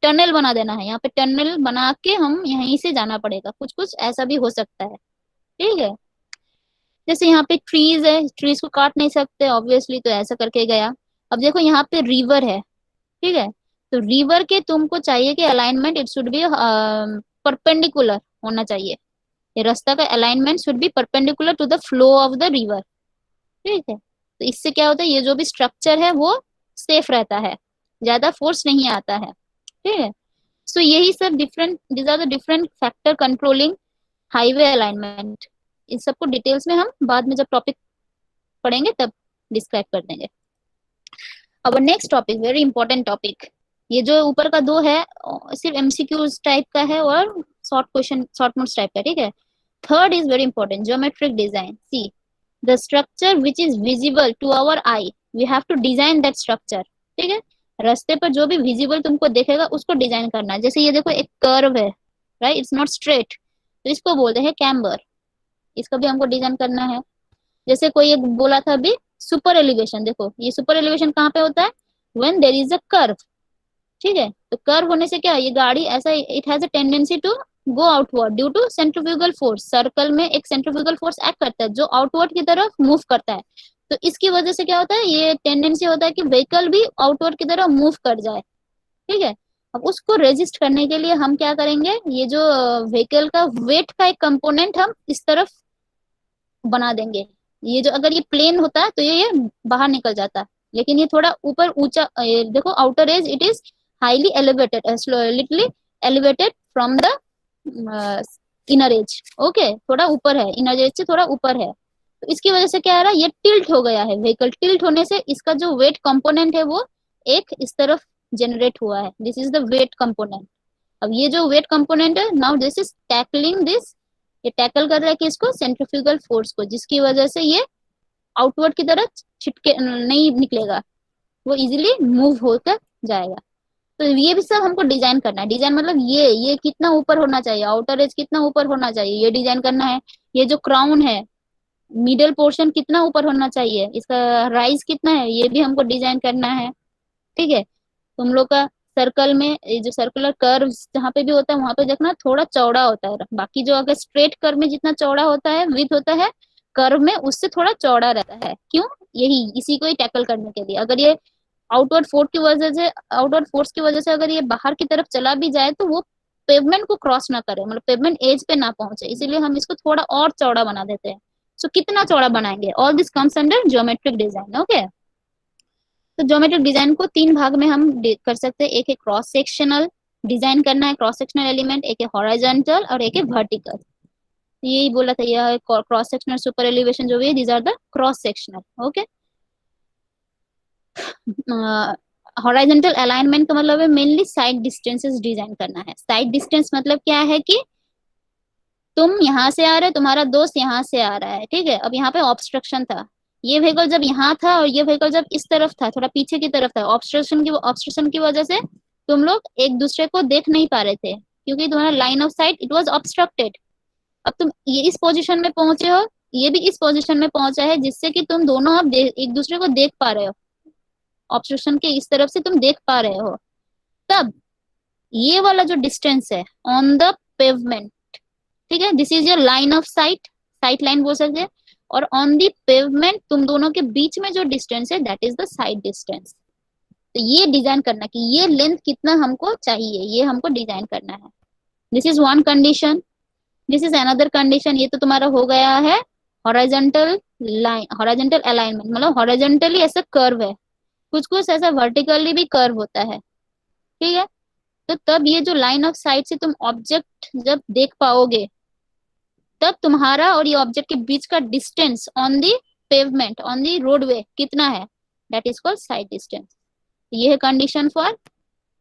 टनल बना देना है, यहाँ पे टनल बना के हम यहीं से जाना पड़ेगा, कुछ कुछ ऐसा भी हो सकता है, ठीक है। जैसे यहाँ पे ट्रीज है, ट्रीज को काट नहीं सकते ऑब्वियसली, तो ऐसा करके गया। अब देखो यहाँ पे रिवर है, ठीक है, तो रिवर के तुमको चाहिए कि alignment it should be perpendicular होना चाहिए, ये रास्ता का alignment should be perpendicular to the flow of the river, ठीक है, तो इससे क्या होता है, ये जो भी स्ट्रक्चर है वो सेफ रहता है, ज्यादा फोर्स नहीं आता है, ठीक है। सो यही सब different, these are the different factor controlling highway alignment. इन सबको डिटेल्स में हम बाद में जब टॉपिक पढ़ेंगे तब डिस्क्राइब कर देंगे। अब next topic, very important topic, ये जो ऊपर का दो है सिर्फ एमसीक्यूज टाइप का है और short question short notes type का, ठीक है। Third is very important, geometric design, see the structure which is visible to our eye, we have to design that structure, ठीक है, रास्ते पर जो भी विजिबल तुमको देखेगा उसको डिजाइन करना है। जैसे ये देखो एक कर्व है, राइट, इट्स नॉट स्ट्रेट, तो इसको बोलते हैं कैम्बर, इसका भी हमको डिजाइन करना है। जैसे कोई एक बोला था अभी सुपर एलिवेशन, देखो ये सुपर एलिवेशन कहाँ पे होता है, when there is a curve, ठीक है, तो कर्व होने से क्या है, ये गाड़ी ऐसा, it has a tendency to go outward due to centrifugal force, circle में एक सेंट्रीफ्यूगल फोर्स एक्ट करता है जो आउटवर्ड की तरफ मूव करता है, तो इसकी वजह से क्या होता है, ये टेंडेंसी होता है कि व्हीकल भी आउटवर्ड की तरफ मूव कर जाए, ठीक है। अब उसको रेजिस्ट करने के लिए हम क्या करेंगे, ये जो व्हीकल का वेट का एक कंपोनेंट हम इस तरफ बना देंगे, ये जो अगर ये प्लेन होता है तो ये बाहर निकल जाता, लेकिन ये थोड़ा ऊपर ऊंचा, ये देखो outer as it is highly elevated, लिटली elevated from the inner as, okay, थोड़ा ऊपर है, इनर एज से थोड़ा ऊपर है, तो इसकी वजह से क्या है रहा, ये टिल्ट हो गया है, व्हीकल टिल्ट होने से इसका जो वेट कंपोनेंट है वो एक इस तरफ जनरेट हुआ है, this is the weight component. अब ये जो वेट कंपोनेंट है, now this is tackling this, ये टैकल कर रहा है कि इसको सेंट्रीफ्यूगल फोर्स को, जिसकी वजह से ये आउटवर्ड की तरफ छिटके नहीं निकलेगा, वो इजीली मूव होकर जाएगा। तो ये भी सब हमको डिजाइन करना है, डिजाइन मतलब ये कितना ऊपर होना चाहिए, आउटर एज कितना ऊपर होना चाहिए, ये डिजाइन करना है। ये जो क्राउन है, मिडल पोर्शन कितना ऊपर होना चाहिए, इसका राइज कितना है, ये भी हमको डिजाइन करना है। ठीक है, तुम लोग का सर्कल में ये जो सर्कुलर कर्व जहाँ पे भी होता है वहां पे देखना थोड़ा चौड़ा होता है, बाकी जो अगर स्ट्रेट कर्व में जितना चौड़ा होता है विड्थ होता है, कर्व में उससे थोड़ा चौड़ा रहता है। क्यों? यही इसी को ही टैकल करने के लिए। अगर ये आउटवर्ड फोर्स की वजह से अगर ये बाहर की तरफ चला भी जाए तो वो पेवमेंट को क्रॉस ना करे, मतलब पेवमेंट एज पे ना पहुंचे, इसीलिए हम इसको थोड़ा और चौड़ा बना देते हैं। सो कितना चौड़ा बनाएंगे, all this comes under geometric design. Okay, तो ज्योमेट्रिक डिजाइन को तीन भाग में हम कर सकते हैं। एक है क्रॉस सेक्शनल डिजाइन करना है, क्रॉस सेक्शनल एलिमेंट, एक है हॉरिजॉन्टल और एक है वर्टिकल। यही बोला था, यह क्रॉस सेक्शनल सुपर एलिवेशन जो भी है, these are the cross sectional. Okay, horizontal alignment का मतलब है मेनली साइड डिस्टेंसेस डिजाइन करना है। साइड डिस्टेंस मतलब क्या है कि तुम यहाँ से आ रहे हो, तुम्हारा दोस्त यहाँ से आ रहा है, ठीक है, अब यहाँ पे ऑब्स्ट्रक्शन था, ये व्हीकल जब यहाँ था और ये व्हीकल जब इस तरफ था, थोड़ा पीछे की तरफ था, ऑब्स्ट्रक्शन की वजह से तुम लोग एक दूसरे को देख नहीं पा रहे थे, क्योंकि तुम्हारा line of site it was obstructed. अब तुम ये इस पोजीशन में पहुंचे हो, ये भी इस पोजीशन में पहुंचा है, जिससे कि तुम दोनों अब एक दूसरे को देख पा रहे हो, ऑब्स्ट्रक्शन के इस तरफ से तुम देख पा रहे हो। तब ये वाला जो डिस्टेंस है ऑन द पेवमेंट, ठीक है, this is your line of site, site line बोल सकते हैं, और ऑन दी पेवमेंट तुम दोनों के बीच में जो डिस्टेंस है that is the side distance. तो ये डिजाइन करना कि ये लेंथ कितना हमको चाहिए, ये हमको डिजाइन करना है। This is one condition. This is another condition. ये तो तुम्हारा हो गया है हॉरिजॉन्टल लाइन, हॉरिजॉन्टल अलाइनमेंट, मतलब हॉरिजॉन्टली ऐसा कर्व है, कुछ कुछ ऐसा वर्टिकली भी कर्व होता है, ठीक है। तो तब ये जो लाइन ऑफ साइट से तुम ऑब्जेक्ट जब देख पाओगे, तब तुम्हारा और ये ऑब्जेक्ट के बीच का distance on the pavement, on the roadway कितना है, that is called side distance. ये है कंडीशन फॉर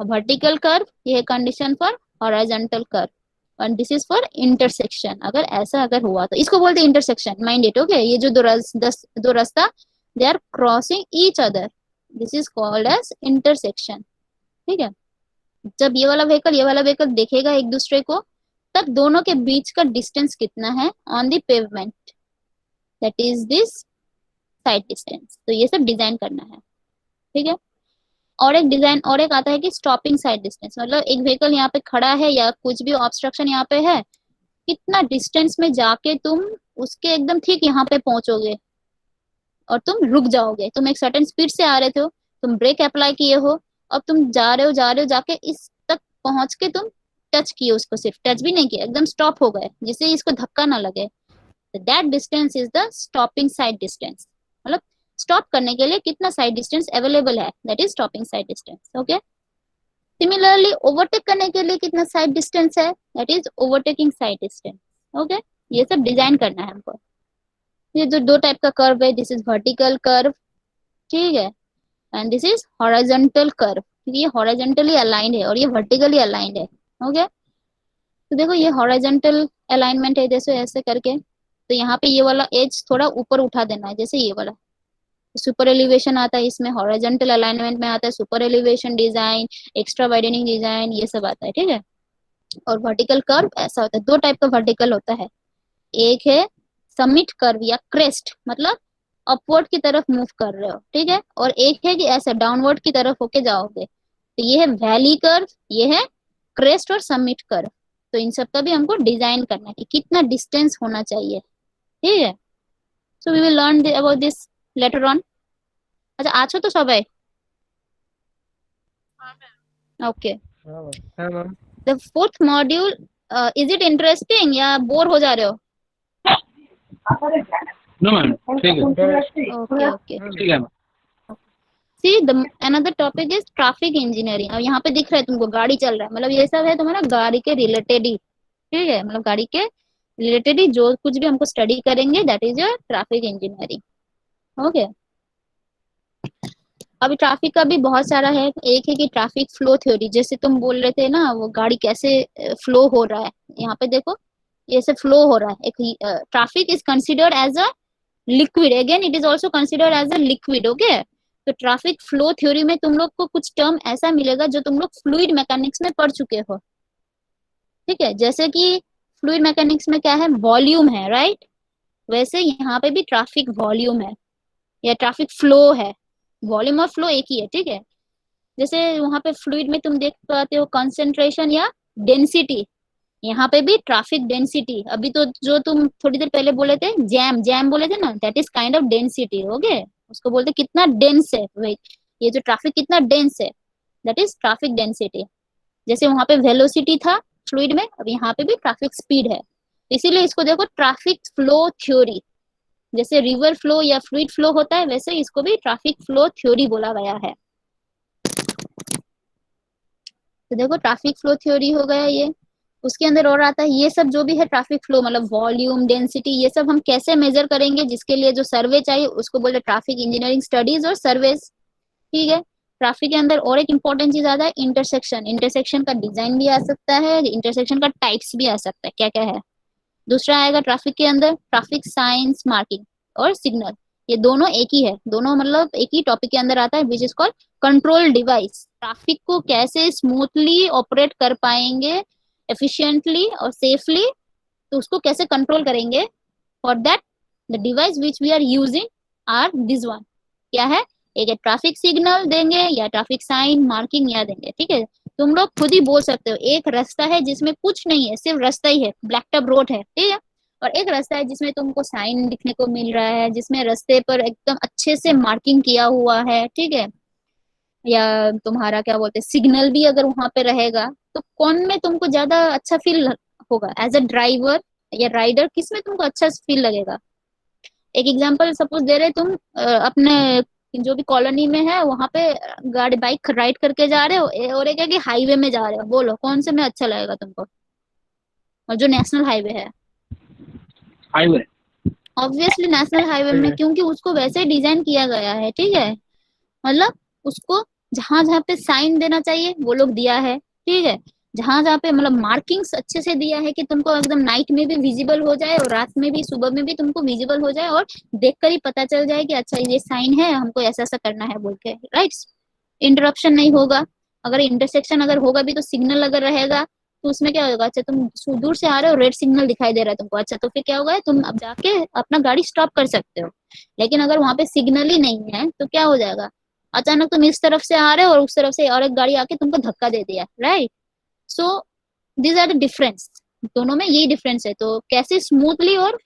वर्टिकल कर्व, ये है condition for horizontal curve, and this is for intersection. अगर ऐसा अगर हुआ तो इसको बोलते हैं इंटरसेक्शन, माइंड इट। ओके, ये जो दो रास्ता they are crossing each other, this is called as intersection, ठीक है। जब ये वाला व्हीकल देखेगा एक दूसरे को, तब दोनों के बीच का डिस्टेंस कितना है on the pavement, that is this side distance. तो ये सब डिजाइन करना है, ठीक है। और एक डिजाइन और एक आता है कि स्टॉपिंग साइड डिस्टेंस, मतलब एक व्हीकल यहाँ पे खड़ा है या कुछ भी ऑब्स्ट्रक्शन यहाँ पे है, कितना डिस्टेंस में जाके तुम उसके एकदम ठीक यहाँ पे पहुंचोगे और तुम रुक जाओगे। तुम एक सर्टेन स्पीड से आ रहे थे, तुम ब्रेक अप्लाई किए हो, अब तुम जा रहे हो जाके इस तक पहुंच के तुम टच किए उसको, सिर्फ टच भी नहीं किया, एकदम स्टॉप हो गए जिससे इसको धक्का ना लगे, that distance is the stopping side distance. मतलब स्टॉप करने के लिए कितना साइड डिस्टेंस अवेलेबल है, that is stopping side distance. Okay, similarly overtake करने के लिए कितना साइड डिस्टेंस है, that is overtaking side distance. Okay, ये सब डिजाइन करना है हमको। ये जो दो टाइप का कर्व है, दिस इज वर्टिकल कर्व, ठीक है, and this is horizontal curve, क्योंकि ये हॉरिजॉन्टली अलाइंड है और ये वर्टिकली अलाइंड है। ओके, तो देखो ये हॉरिजॉन्टल अलाइनमेंट है, जैसे ऐसे करके, तो यहाँ पे ये वाला एज थोड़ा ऊपर उठा देना है, जैसे ये वाला सुपर एलिवेशन आता है, इसमें हॉरिजॉन्टल अलाइनमेंट में आता है super elevation design, extra widening design, ये सब आता है, ठीक है। और वर्टिकल कर्व ऐसा होता है, दो टाइप का वर्टिकल होता है, एक है समिट कर्व या क्रेस्ट, मतलब अपवर्ड की तरफ मूव कर रहे हो, ठीक है, और एक है कि ऐसे डाउनवर्ड की तरफ होके जाओगे, तो ये है वैली कर्व, ये है क्रेस्ट और समिट कर्व। तो इन सब का भी हमको डिजाइन करना है कि कितना डिस्टेंस होना चाहिए, ठीक है। So we will learn about this later on. अच्छा, आछो तो सबाई? ओके, हाँ ma'am. The fourth module, is it interesting या बोर हो जा रहे हो? नो मैम, ठीक है, ओके ओके, ठीक है ma'am. See the another topic is traffic engineering. अब यहाँ पे दिख रहा है तुमको गाड़ी चल रहा है, मतलब ये सब है तुम्हारा गाड़ी के रिलेटेड ही, ठीक है, मतलब गाड़ी के रिलेटेड ही जो कुछ भी हमको स्टडी करेंगे that is your traffic engineering. Okay, अभी ट्रैफिक का भी बहुत सारा है। एक है कि ट्रैफिक फ्लो थ्योरी, जैसे तुम बोल रहे थे ना वो गाड़ी कैसे फ्लो हो रहा है, यहाँ पे देखो ये से फ्लो हो रहा है। एक traffic is considered as a liquid, again it is also considered as a liquid. Okay, तो ट्रैफिक फ्लो थ्योरी में तुम लोग को कुछ टर्म ऐसा मिलेगा जो तुम लोग फ्लूइड मैकेनिक्स में पढ़ चुके हो, ठीक है। जैसे कि फ्लूइड मैकेनिक्स में क्या है, वॉल्यूम है, राइट, वैसे यहाँ पे भी ट्रैफिक वॉल्यूम है या ट्रैफिक फ्लो है। वॉल्यूम और फ्लो एक ही है, ठीक है। जैसे वहां पे फ्लूइड में तुम देख पाते हो कंसंट्रेशन या डेंसिटी, यहाँ पे भी ट्रैफिक डेंसिटी। अभी तो जो तुम थोड़ी देर पहले बोले थे जैम, जैम बोले थे ना, that is kind of density. Okay, उसको बोलते कितना डेंस है वही, ये जो ट्रैफिक कितना डेंस है, दैट इज ट्रैफिक डेंसिटी। जैसे वहां पे वेलोसिटी था फ्लूइड में, अब यहाँ पे भी ट्रैफिक स्पीड है, इसीलिए इसको देखो ट्रैफिक फ्लो थ्योरी। जैसे रिवर फ्लो या फ्लूइड फ्लो होता है, वैसे इसको भी ट्रैफिक फ्लो थ्योरी बोला गया है। तो देखो ट्रैफिक फ्लो थ्योरी हो गया ये। उसके अंदर और आता है ये सब जो भी है ट्रैफिक फ्लो, मतलब वॉल्यूम, डेंसिटी, ये सब हम कैसे मेजर करेंगे, जिसके लिए जो सर्वे चाहिए उसको बोलते ट्रैफिक इंजीनियरिंग स्टडीज और सर्वेज, ठीक है। ट्रैफिक के अंदर और एक इंपॉर्टेंट चीज आता है इंटरसेक्शन। इंटरसेक्शन का डिजाइन भी आ सकता है, इंटरसेक्शन का टाइप्स भी आ सकता है, क्या क्या है। दूसरा आएगा ट्रैफिक के अंदर ट्रैफिक साइंस, मार्किंग और सिग्नल। ये दोनों एक ही है, दोनों मतलब एक ही टॉपिक के अंदर आता है, which is called control device. Traffic को कैसे स्मूथली ऑपरेट कर पाएंगे, एफिशिएंटली और सेफली, तो उसको कैसे कंट्रोल करेंगे, for that the device which we are using are this one, क्या है, एक ट्रैफिक सिग्नल देंगे या ट्रैफिक साइन मार्किंग या देंगे, ठीक है। तुम लोग खुद ही बोल सकते हो, एक रास्ता है जिसमें कुछ नहीं है, सिर्फ रास्ता ही है, ब्लैक टॉप रोड है, ठीक है। और एक रास्ता है जिसमें तुमको साइन दिखने को मिल रहा है, जिसमें रास्ते पर एकदम अच्छे से मार्किंग किया हुआ है, ठीक है। या तुम्हारा क्या बोलते हैं सिग्नल भी अगर वहां पे रहेगा, तो कौन में तुमको ज्यादा अच्छा फील होगा, एज अ ड्राइवर या राइडर, किस में तुमको अच्छा फील लगेगा। एक एग्जांपल सपोज दे रहे तुम अपने जो भी कॉलोनी में है वहां पे गाड़ी बाइक राइड करके जा रहे हो, और एक है कि हाईवे में जा रहे हो, बोलो कौन से में अच्छा लगेगा तुमको, और जो नेशनल हाईवे है। हाईवे। ऑब्वियसली नेशनल हाईवे में, क्योंकि उसको वैसे डिजाइन किया गया है, ठीक है। मतलब उसको जहां जहाँ पे साइन देना चाहिए वो लोग दिया है, ठीक है। जहां जहाँ पे मतलब मार्किंग्स अच्छे से दिया है कि तुमको एकदम नाइट में भी विजिबल हो जाए और रात में भी सुबह में भी तुमको विजिबल हो जाए, और देखकर ही पता चल जाए कि अच्छा ये साइन है, हमको ऐसा ऐसा करना है बोल के, राइट। इंटरप्शन नहीं होगा। अगर इंटरसेक्शन अगर होगा भी तो सिग्नल अगर रहेगा तो उसमें क्या होगा, अच्छा तुम दूर से आ रहे हो, रेड सिग्नल दिखाई दे रहा है तुमको, अच्छा तो फिर क्या होगा, तुम अब जाके अपना गाड़ी स्टॉप कर सकते हो। लेकिन अगर वहां पे सिग्नल ही नहीं है तो क्या हो जाएगा, अचानक तुम इस तरफ से आ रहे हो और उस तरफ से और एक गाड़ी आके तुमको धक्का दे दिया, right. So these are the difference, दोनों में यही डिफरेंस है। तो कैसे स्मूथली और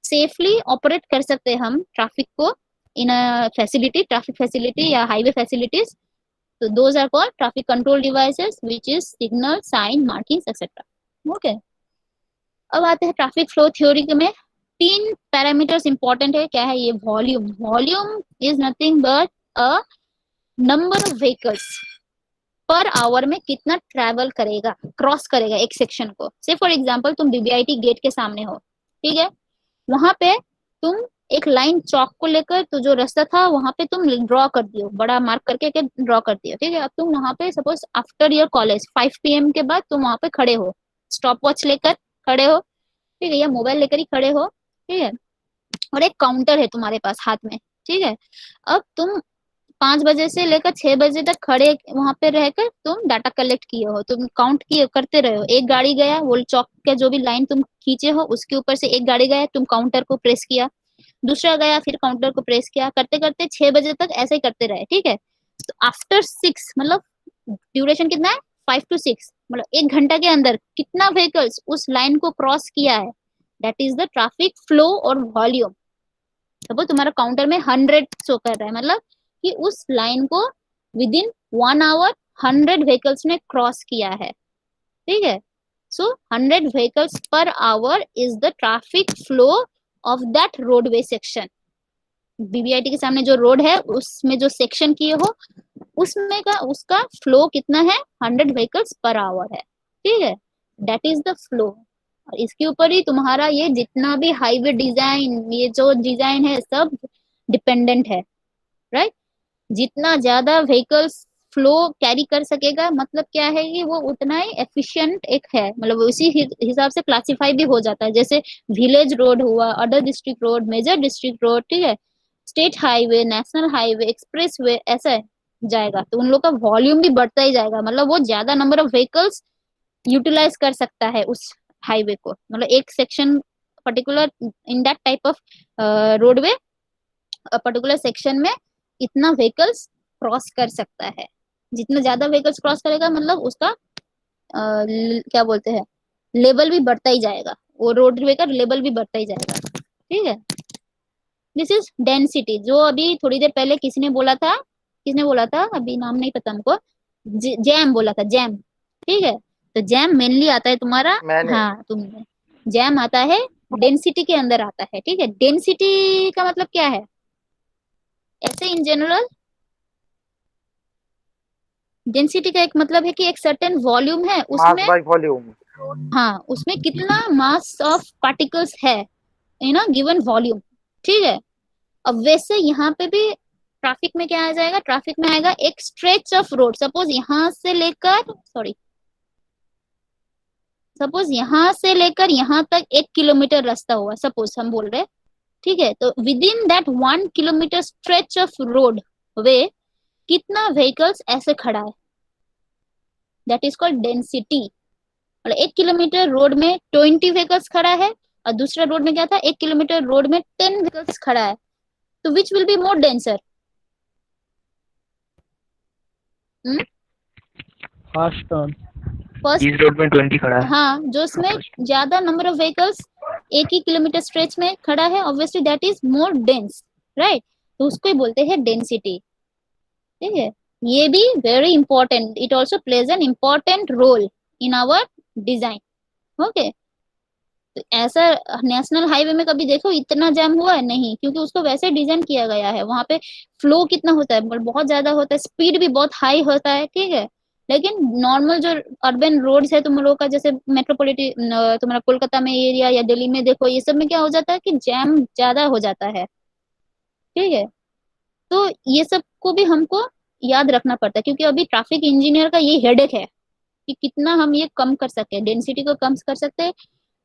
सेफली ऑपरेट कर सकते हैं हम ट्रैफिक को in a facility, traffic facility या हाईवे फैसिलिटीज, तो those are called traffic control devices which is signal, sign, markings etcetera. Okay, अब आते हैं ट्रैफिक फ्लो थ्योरी में। तीन पैरामीटर्स इंपॉर्टेंट है, क्या है ये, volume. Volume is nothing but a number of vehicles per our में कितना ट्रैवल करेगा, क्रॉस करेगा एक सेक्शन को। से फॉर एग्जांपल तुम बीबीआईटी गेट के सामने हो, ठीक है। वहां पे तुम एक लाइन चौक को लेकर, तो जो रास्ता था वहां पे तुम ड्रॉ कर दियो, बड़ा मार्क करके के ड्रॉ कर दियो, ठीक है। अब तुम वहां पे suppose after your college 5 PM के बाद तुम वहां पे खड़े हो, स्टॉप वॉच लेकर खड़े हो, ठीक है, या मोबाइल लेकर ही खड़े हो, ठीक है। और एक काउंटर है तुम्हारे पास हाथ में, ठीक है। अब तुम 5 बजे से लेकर 6 बजे तक खड़े वहां पे रहकर तुम डाटा कलेक्ट किए हो, तुम काउंट किए करते रहे हो, एक गाड़ी गया, वो चौक के जो भी लाइन तुम खींचे हो उसके ड्यूरेशन से एक गाड़ी गया, तुम काउंटर को प्रेस किया, दूसरा गया, फिर काउंटर को प्रेस किया, करते करते 6 बजे तक ऐसे ही करते रहे, ठीक है। तो आफ्टर 6 मतलब ड्यूरेशन कितना है, 5 to 6, मतलब 1 घंटा के अंदर कितना व्हीकल्स उस लाइन को क्रॉस किया है, that is the traffic flow और वॉल्यूम। सपोज तुम्हारा काउंटर में 100 शो कर रहा है, मतलब कि उस लाइन को विद इन 1 आवर 100 व्हीकल्स ने क्रॉस किया है, ठीक है। So 100 vehicles per hour is the traffic flow of that roadway section. BBIT के सामने जो रोड है उसमें जो सेक्शन किए हो उसमें का उसका फ्लो कितना है, 100 व्हीकल्स पर आवर है, ठीक है। That is the flow. और इसके ऊपर ही तुम्हारा ये जितना भी हाईवे डिजाइन, ये जो डिजाइन है सब डिपेंडेंट है, राइट। जितना ज्यादा व्हीकल्स फ्लो कैरी कर सकेगा, मतलब क्या है कि वो उतना ही एफिशिएंट एक है, मतलब उसी हिसाब से क्लासिफाई भी हो जाता है। जैसे विलेज रोड हुआ, other district road, major district road, ठीक है, state highway, national highway, express way, ऐसा जाएगा तो उन लोग का वॉल्यूम भी बढ़ता ही जाएगा, मतलब वो ज्यादा नंबर ऑफ व्हीकल्स यूटिलाइज कर सकता है उस हाईवे को, मतलब एक section particular in that type of roadway particular section में इतना व्हीकल्स क्रॉस कर सकता है। जितना ज्यादा व्हीकल्स क्रॉस करेगा मतलब उसका क्या बोलते हैं, लेवल भी बढ़ता ही जाएगा, वो रोडवे का लेवल भी बढ़ता ही जाएगा। ठीक है, दिस इज डेंसिटी। जो अभी थोड़ी देर पहले किसने बोला था अभी नाम नहीं पता हमको, जैम बोला था, जैम। ठीक है, तो जैम मेनली आता है तुम्हारा, मैंने हाँ तुमने, जैम आता है डेंसिटी के अंदर आता है। ठीक है, डेंसिटी का मतलब क्या है ऐसे इन जनरल? डेंसिटी का एक मतलब है कि एक सर्टेन वॉल्यूम है मास उसमें, बाय वॉल्यूम। हाँ उसमें कितना मास ऑफ पार्टिकल्स है इन अ गिवन वॉल्यूम। ठीक है, अब वैसे यहाँ पे भी ट्रैफिक में क्या आ जाएगा, ट्रैफिक में आएगा एक स्ट्रेच ऑफ रोड। सपोज यहाँ से लेकर यहाँ तक 1 किलोमीटर रास्ता हुआ, सपोज हम बोल रहे हैं। ठीक है, तो with in that 1 kilometre stretch of road वे कितना व्हीकल्स ऐसे खड़ा है, दैट इज कॉल्ड डेंसिटी। मतलब 1 किलोमीटर रोड में 20 व्हीकल्स खड़ा है, और दूसरा रोड में क्या था, 1 किलोमीटर रोड में 10 व्हीकल्स खड़ा है, तो which will be more denser? First turn. First. इस रोड में 20 खड़ा है। हाँ, जो उसमें ज्यादा नंबर ऑफ व्हीकल्स एक ही किलोमीटर स्ट्रेच में खड़ा है, obviously that is more dense, right? तो उसको ही बोलते हैं डेंसिटी। ठीक है, ये भी very important, it also plays an important role in our design. Okay, तो ऐसा नेशनल हाईवे में कभी देखो इतना जाम हुआ है नहीं, क्योंकि उसको वैसे डिजाइन किया गया है। वहां पे फ्लो कितना होता है, बहुत ज्यादा होता है, स्पीड भी बहुत हाई होता है। ठीक है, लेकिन नॉर्मल जो अर्बन रोड्स है तुम लोगों का, जैसे मेट्रोपॉलिटन तुम्हारा कोलकाता में एरिया या दिल्ली में देखो, ये सब में क्या हो जाता है कि जैम ज्यादा हो जाता है। ठीक है, तो ये सब को भी हमको याद रखना पड़ता है, क्योंकि अभी ट्रैफिक इंजीनियर का ये हेडेक है कि कितना हम ये कम कर सकते हैं, डेंसिटी को कम कर सकते हैं,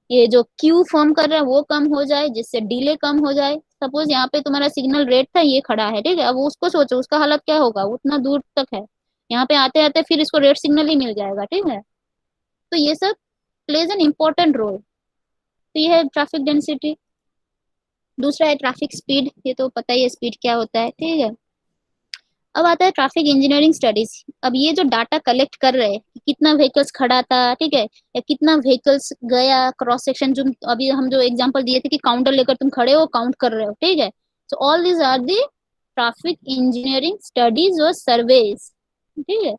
ये जो क्यू फॉर्म कर रहा है वो कम हो जाए, जिससे डिले कम हो जाए। सपोज यहाँ पे तुम्हारा सिग्नल रेड था, ये खड़ा है, ठीक है, अब उसको सोचो उसका हालत क्या होगा, उतना दूर तक है, यहाँ पे आते आते फिर इसको रेड सिग्नल ही मिल जाएगा। ठीक है, तो ये सब प्लेज एन इम्पोर्टेंट रोल। तो ये है ट्रैफिक डेंसिटी। दूसरा है ट्रैफिक स्पीड, ये तो पता ही है स्पीड क्या होता है। ठीक है, अब आता है ट्रैफिक इंजीनियरिंग स्टडीज। अब ये जो डाटा कलेक्ट कर रहे हैं कि कितना व्हीकल्स खड़ा था, ठीक है, या कितना व्हीकल्स गया क्रॉस सेक्शन, जो अभी हम जो एग्जांपल दिए थे कि काउंटर लेकर तुम खड़े हो काउंट कर रहे हो। ठीक है, so all these are the traffic engineering studies और सर्वेज। ठीक है,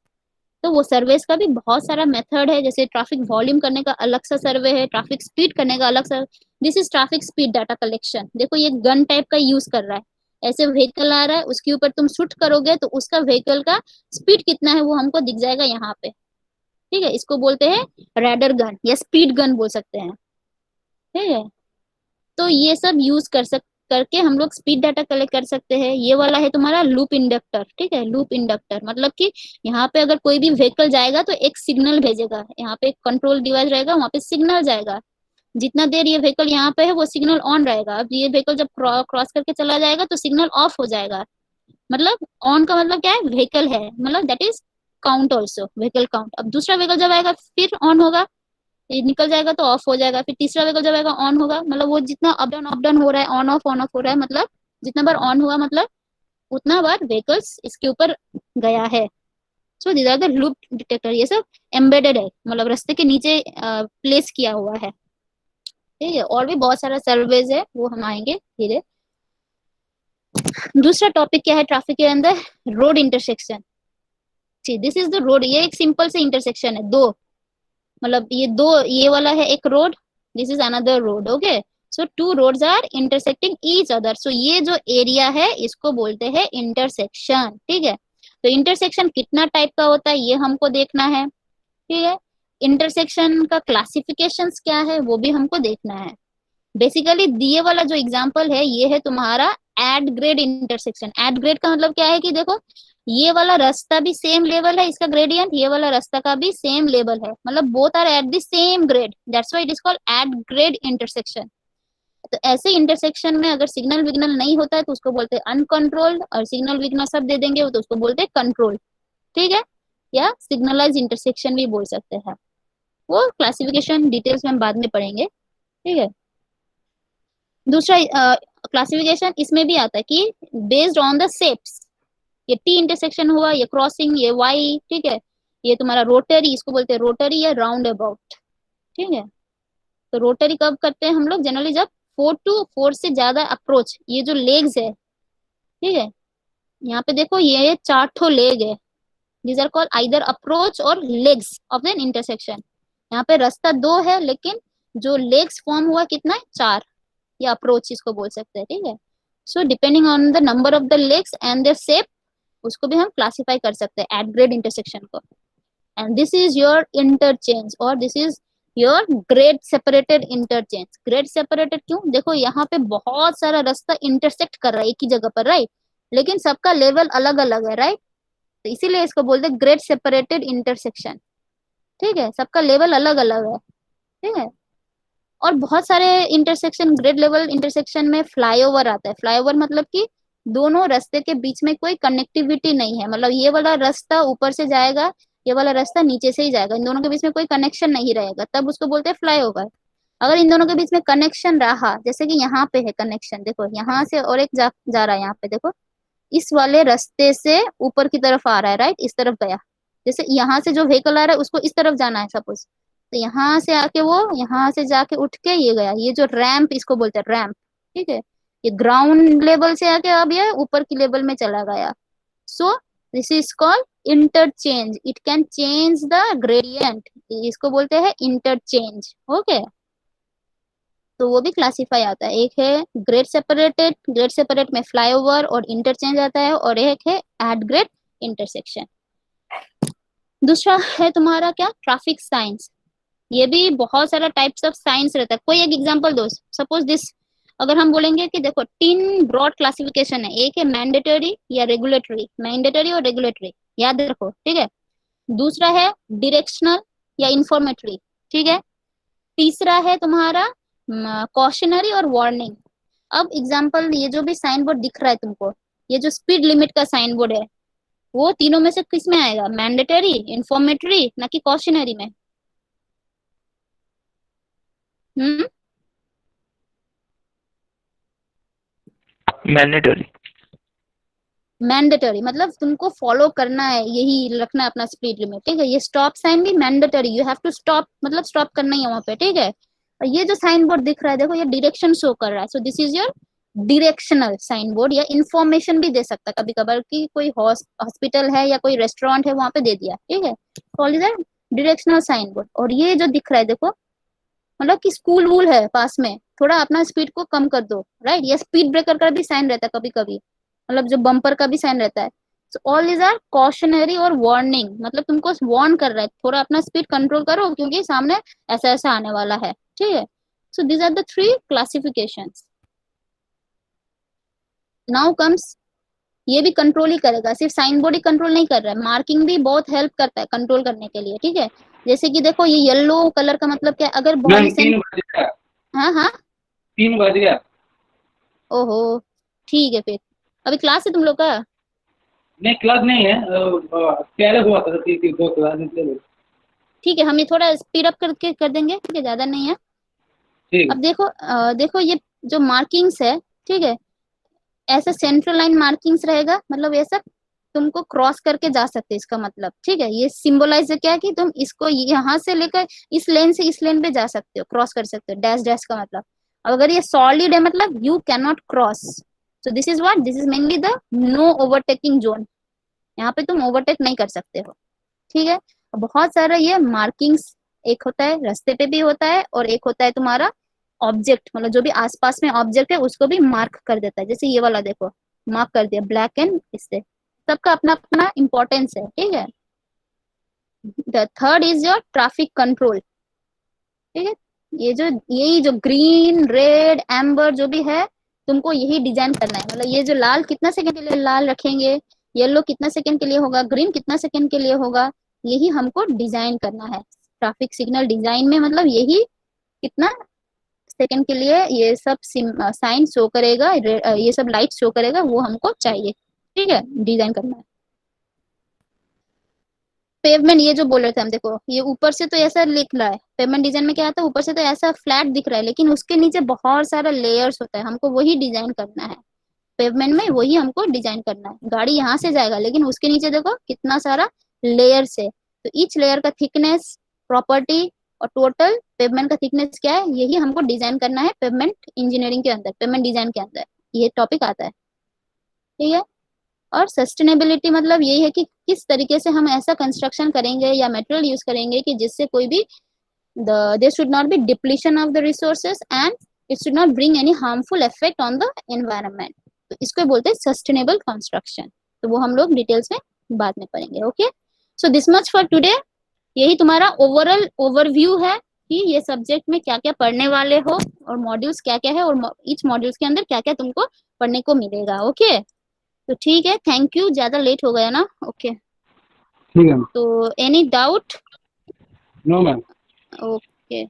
तो वो सर्वेस का भी बहुत सारा मेथड है, जैसे ट्रैफिक वॉल्यूम करने का अलग सा सर्वे है, ट्रैफिक स्पीड करने का अलग सा। This is traffic speed data collection. देखो ये गन टाइप का यूज कर रहा है, ऐसे व्हीकल आ रहा है, उसके ऊपर तुम शूट करोगे तो उसका व्हीकल का स्पीड कितना है वो हमको दिख जाएगा यहाँ पे। ठीक है, इसको बोलते हैं रैडर गन या स्पीड गन बोल सकते हैं। ठीक है, तो ये सब यूज करके हम लोग स्पीड डाटा कलेक्ट कर सकते हैं। ये वाला है तुम्हारा लूप इंडक्टर। ठीक है, लूप इंडक्टर मतलब कि यहाँ पे अगर कोई भी व्हीकल जाएगा तो एक सिग्नल भेजेगा, यहाँ पे एक कंट्रोल डिवाइस रहेगा, वहां पे सिग्नल जाएगा। जितना देर ये व्हीकल यहाँ पे है वो सिग्नल ऑन रहेगा, अब ये व्हीकल जब क्रॉस करके चला जाएगा तो सिग्नल ऑफ हो जाएगा। मतलब ऑन का मतलब क्या है, व्हीकल है, मतलब that is count also, vehicle count. अब दूसरा व्हीकल जब आएगा फिर ऑन होगा, ये निकल जाएगा तो ऑफ हो जाएगा, फिर तीसरा व्हीकल जब आएगा ऑन होगा, मतलब वो जितना अप डाउन हो रहा है, ऑन ऑफ हो रहा है, मतलब जितना बार ऑन हुआ मतलब उतना बार व्हीकल्स इसके ऊपर गया है। So these are the loop detector. ये सब एम्बेडेड है, मतलब रास्ते के नीचे प्लेस किया हुआ है। ठीक है, और भी बहुत सारा सर्वेज है, वो हम आएंगे धीरे। दूसरा टॉपिक क्या है ट्रैफिक के अंदर, road intersection. This is the road, ये एक सिंपल से इंटरसेक्शन है, दो मतलब ये दो, ये वाला है एक road, this is another road. Okay, so two roads are intersecting each other, so ये जो एरिया है इसको बोलते हैं इंटरसेक्शन। ठीक है, तो इंटरसेक्शन कितना टाइप का होता है ये हमको देखना है। ठीक है, इंटरसेक्शन का क्लासिफिकेशंस क्या है वो भी हमको देखना है। बेसिकली दिए वाला जो एग्जांपल है ये है तुम्हारा at grade intersection. At grade का मतलब क्या है कि देखो ये वाला रास्ता भी सेम लेवल है इसका ग्रेडियंट, ये वाला रास्ता का भी सेम लेवल है, मतलब both are at the same grade, that's why it is called at grade intersection. तो ऐसे इंटरसेक्शन में अगर सिग्नल विग्नल नहीं होता है तो उसको बोलते हैं अनकंट्रोल्ड, और सिग्नल विग्नल सब दे देंगे तो उसको बोलते हैं कंट्रोल। ठीक है, या सिग्नलाइज इंटरसेक्शन भी बोल सकते हैं, वो क्लासिफिकेशन डिटेल्स में हम बाद में पढ़ेंगे। ठीक है, दूसरा क्लासिफिकेशन इसमें भी आता है कि बेस्ड ऑन द शेप्स, ये टी इंटरसेक्शन हुआ, ये क्रॉसिंग, ये वाई, ठीक है, ये तुम्हारा रोटरी, इसको बोलते हैं रोटरी या राउंड अबाउट, ठीक है। तो रोटरी कब करते हैं हम लोग? जनरली जब 4 से ज्यादा अप्रोच, ये जो लेग्स है, ठीक है, यहाँ पे देखो ये 4 लेग है, these are called either approach और लेग्स ऑफ एन इंटरसेक्शन। यहाँ पे रास्ता 2 है, लेकिन जो लेग्स फॉर्म हुआ कितना है? 4, या अप्रोच इसको बोल सकते हैं, ठीक है। So depending on the number of the legs and their shape, उसको भी हम क्लासिफाई कर सकते हैं एट ग्रेड इंटरसेक्शन को। And this is your interchange, और this is your grade separated interchange. Grade separated क्यों? देखो यहाँ पे बहुत सारा रास्ता इंटरसेक्ट कर रहा है एक ही जगह पर, राइट, लेकिन सबका लेवल अलग अलग है, राइट, तो इसीलिए इसको बोलते हैं ग्रेड सेपरेटेड इंटरसेक्शन, ठीक है, सबका लेवल अलग अलग है, ठीक है। और बहुत सारे इंटरसेक्शन, ग्रेड लेवल इंटरसेक्शन में फ्लाईओवर आता है। फ्लाईओवर मतलब कि दोनों रास्ते के बीच में कोई कनेक्टिविटी नहीं है, मतलब ये वाला रास्ता ऊपर से जाएगा, ये वाला रास्ता नीचे से ही जाएगा, इन दोनों के बीच में कोई कनेक्शन नहीं रहेगा, तब उसको बोलते हैं फ्लाईओवर। अगर इन दोनों के बीच में कनेक्शन रहा, जैसे कि यहाँ पे है कनेक्शन, देखो यहाँ से और एक जा रहा है, यहाँ पे देखो इस वाले रास्ते से ऊपर की तरफ आ रहा है, राइट, इस तरफ गया, जैसे यहाँ से जो व्हीकल आ रहा है उसको इस तरफ जाना है सपोज, तो यहाँ से आके वो यहाँ से जाके उठ के ये गया, ये जो रैंप इसको बोलते हैं, रैंप, ठीक है, ये ग्राउंड लेवल से आके अब ये ऊपर की लेवल में चला गया। सो this is called interchange, it can change the gradient, इसको बोलते हैं इंटरचेंज, ओके। तो वो भी क्लासीफाई आता है, एक है ग्रेड सेपरेटेड, ग्रेड सेपरेट में फ्लाईओवर और इंटरचेंज आता है, और एक है एट ग्रेड इंटरसेक्शन। दूसरा है तुम्हारा क्या? Traffic science. ये भी बहुत सारा टाइप्स ऑफ साइंस रहता है। कोई एक एग्जांपल दो, सपोज दिस, अगर हम बोलेंगे कि देखो 3 ब्रॉड क्लासिफिकेशन है, एक है मैंडेटरी या रेगुलेटरी, मैंडेटरी और रेगुलेटरी, याद रखो, ठीक है। दूसरा है डायरेक्शनल या इंफॉर्मेटरी, ठीक है। तीसरा है तुम्हारा कॉशनरी और वार्निंग। अब एग्जांपल, ये जो भी साइन बोर्ड दिख रहा है तुमको, ये जो स्पीड लिमिट का साइन बोर्ड है, वो तीनों में से किस में आएगा? मैंडेटरी, इंफॉर्मेटरी, ना कि कॉशनरी में? हम्म, मैंडेटरी। मैंडेटरी मतलब तुमको फॉलो करना है, यही रखना है अपना स्पीड लिमिट, ठीक है। ये स्टॉप साइन भी mandatory, you have to stop, मतलब स्टॉप करना ही है वहां पे, ठीक है। और ये जो साइन बोर्ड दिख रहा है देखो, ये डायरेक्शन शो कर रहा है, so this is your directional sign board, या इंफॉर्मेशन भी दे सकता है कभी कभार कि कोई हॉस्पिटल है या कोई रेस्टोरेंट है, वहां पे दे दिया, ठीक है, call is directional sign board. और ये जो दिख रहा है देखो, मतलब कि स्कूल वूल है पास में, थोड़ा अपना स्पीड को कम कर दो, राइट, या स्पीड ब्रेकर का भी साइन रहता है कभी कभी, मतलब जो बम्पर का भी साइन रहता है। So all these are cautionary और वार्निंग, मतलब तुमको वार्न कर रहा है, थोड़ा अपना स्पीड कंट्रोल करो क्योंकि सामने ऐसा ऐसा आने वाला है, ठीक है। So these are the 3 classifications. Now comes, ये भी कंट्रोल ही करेगा, सिर्फ साइन बोर्ड ही कंट्रोल नहीं कर रहा है, मार्किंग भी बहुत हेल्प करता है कंट्रोल करने के लिए, ठीक है। जैसे कि देखो ये येलो कलर का मतलब क्या, अगर मैम बॉडी से, 3 बज गया। हाँ हाँ, 3 बज गया। ओहो, ठीक है फिर, अभी क्लास है तुम लोग का? नहीं क्लास नहीं है, पहले हुआ था 2 क्लास निकले। ठीक है, हम ये थोड़ा स्पीड अप करके कर देंगे, ठीक है, ज्यादा नहीं है। ठीक अब देखो देखो ये जो मार्किंग्स है, ठीक है, ऐसा सेंट्रल लाइन मार्किंग्स रहेगा, मतलब ऐसा तुमको क्रॉस करके जा सकते हैं, इसका मतलब, ठीक है, ये सिंबलाइज है क्या कि तुम इसको यहाँ से लेकर इस लेन से इस लेन पे जा सकते हो, क्रॉस कर सकते हो, डैश डैश का मतलब। अब अगर ये सॉलिड है मतलब you can not cross, so this is what, this is mainly the no overtaking zone, यहाँ पे तुम ओवरटेक नहीं कर सकते हो, ठीक है। और बहुत सारा ये मार्किंग्स, एक होता है रास्ते पे भी होता है, और एक होता है तुम्हारा ऑब्जेक्ट, मतलब जो भी आसपास में ऑब्जेक्ट है उसको भी मार्क कर देता है, जैसे ये वाला देखो मार्क कर दिया ब्लैक एंड इससे, सबका अपना अपना इम्पोर्टेंस है, ठीक है। The third is your traffic control, ठीक है। ये जो यही जो ग्रीन रेड एम्बर जो भी है, तुमको यही डिजाइन करना है, मतलब ये जो लाल कितना सेकंड के लिए लाल रखेंगे, येलो कितना सेकंड के लिए होगा, ग्रीन कितना सेकंड के लिए होगा, यही हमको डिजाइन करना है ट्रैफिक सिग्नल डिजाइन में, मतलब यही कितना सेकंड के लिए ये सब साइन शो करेगा, ये सब लाइट शो करेगा, वो हमको चाहिए, ठीक है, डिजाइन करना है। पेवमेंट ये जो बोल रहे थे हम, देखो ये ऊपर से तो ऐसा लिख रहा है, पेवमेंट डिजाइन में क्या आता है, ऊपर से तो ऐसा फ्लैट दिख रहा है, लेकिन उसके नीचे बहुत सारा लेयर्स होता है, हमको वही डिजाइन करना है। पेवमेंट में वही हमको डिजाइन करना है। गाड़ी यहाँ से जाएगा, लेकिन उसके नीचे देखो कितना सारा लेयर्स है। तो ईच लेयर का थिकनेस, प्रॉपर्टी और टोटल पेवमेंट का थिकनेस क्या है, यही हमको डिजाइन करना है पेवमेंट इंजीनियरिंग के अंदर, पेवमेंट डिजाइन के अंदर ये टॉपिक आता है। ठीक है। और सस्टेनेबिलिटी मतलब यही है कि किस तरीके से हम ऐसा कंस्ट्रक्शन करेंगे या मटेरियल यूज करेंगे कि जिससे कोई भी there should not be depletion of the resources and it should not bring any harmful effect on the environment। तो इसको बोलते हैं सस्टेनेबल कंस्ट्रक्शन। तो वो हम लोग डिटेल्स में बाद में पढ़ेंगे। Okay, so this much for today. यही तुम्हारा ओवरऑल ओवरव्यू है कि ये सब्जेक्ट में क्या क्या पढ़ने वाले हो और मॉड्यूल्स क्या क्या है और ईच मॉड्यूल्स के अंदर क्या क्या तुमको पढ़ने को मिलेगा। ओके, तो ठीक है, थैंक यू। ज्यादा लेट हो गया ना? ओके, ठीक है, तो any doubt? No ma'am. Okay.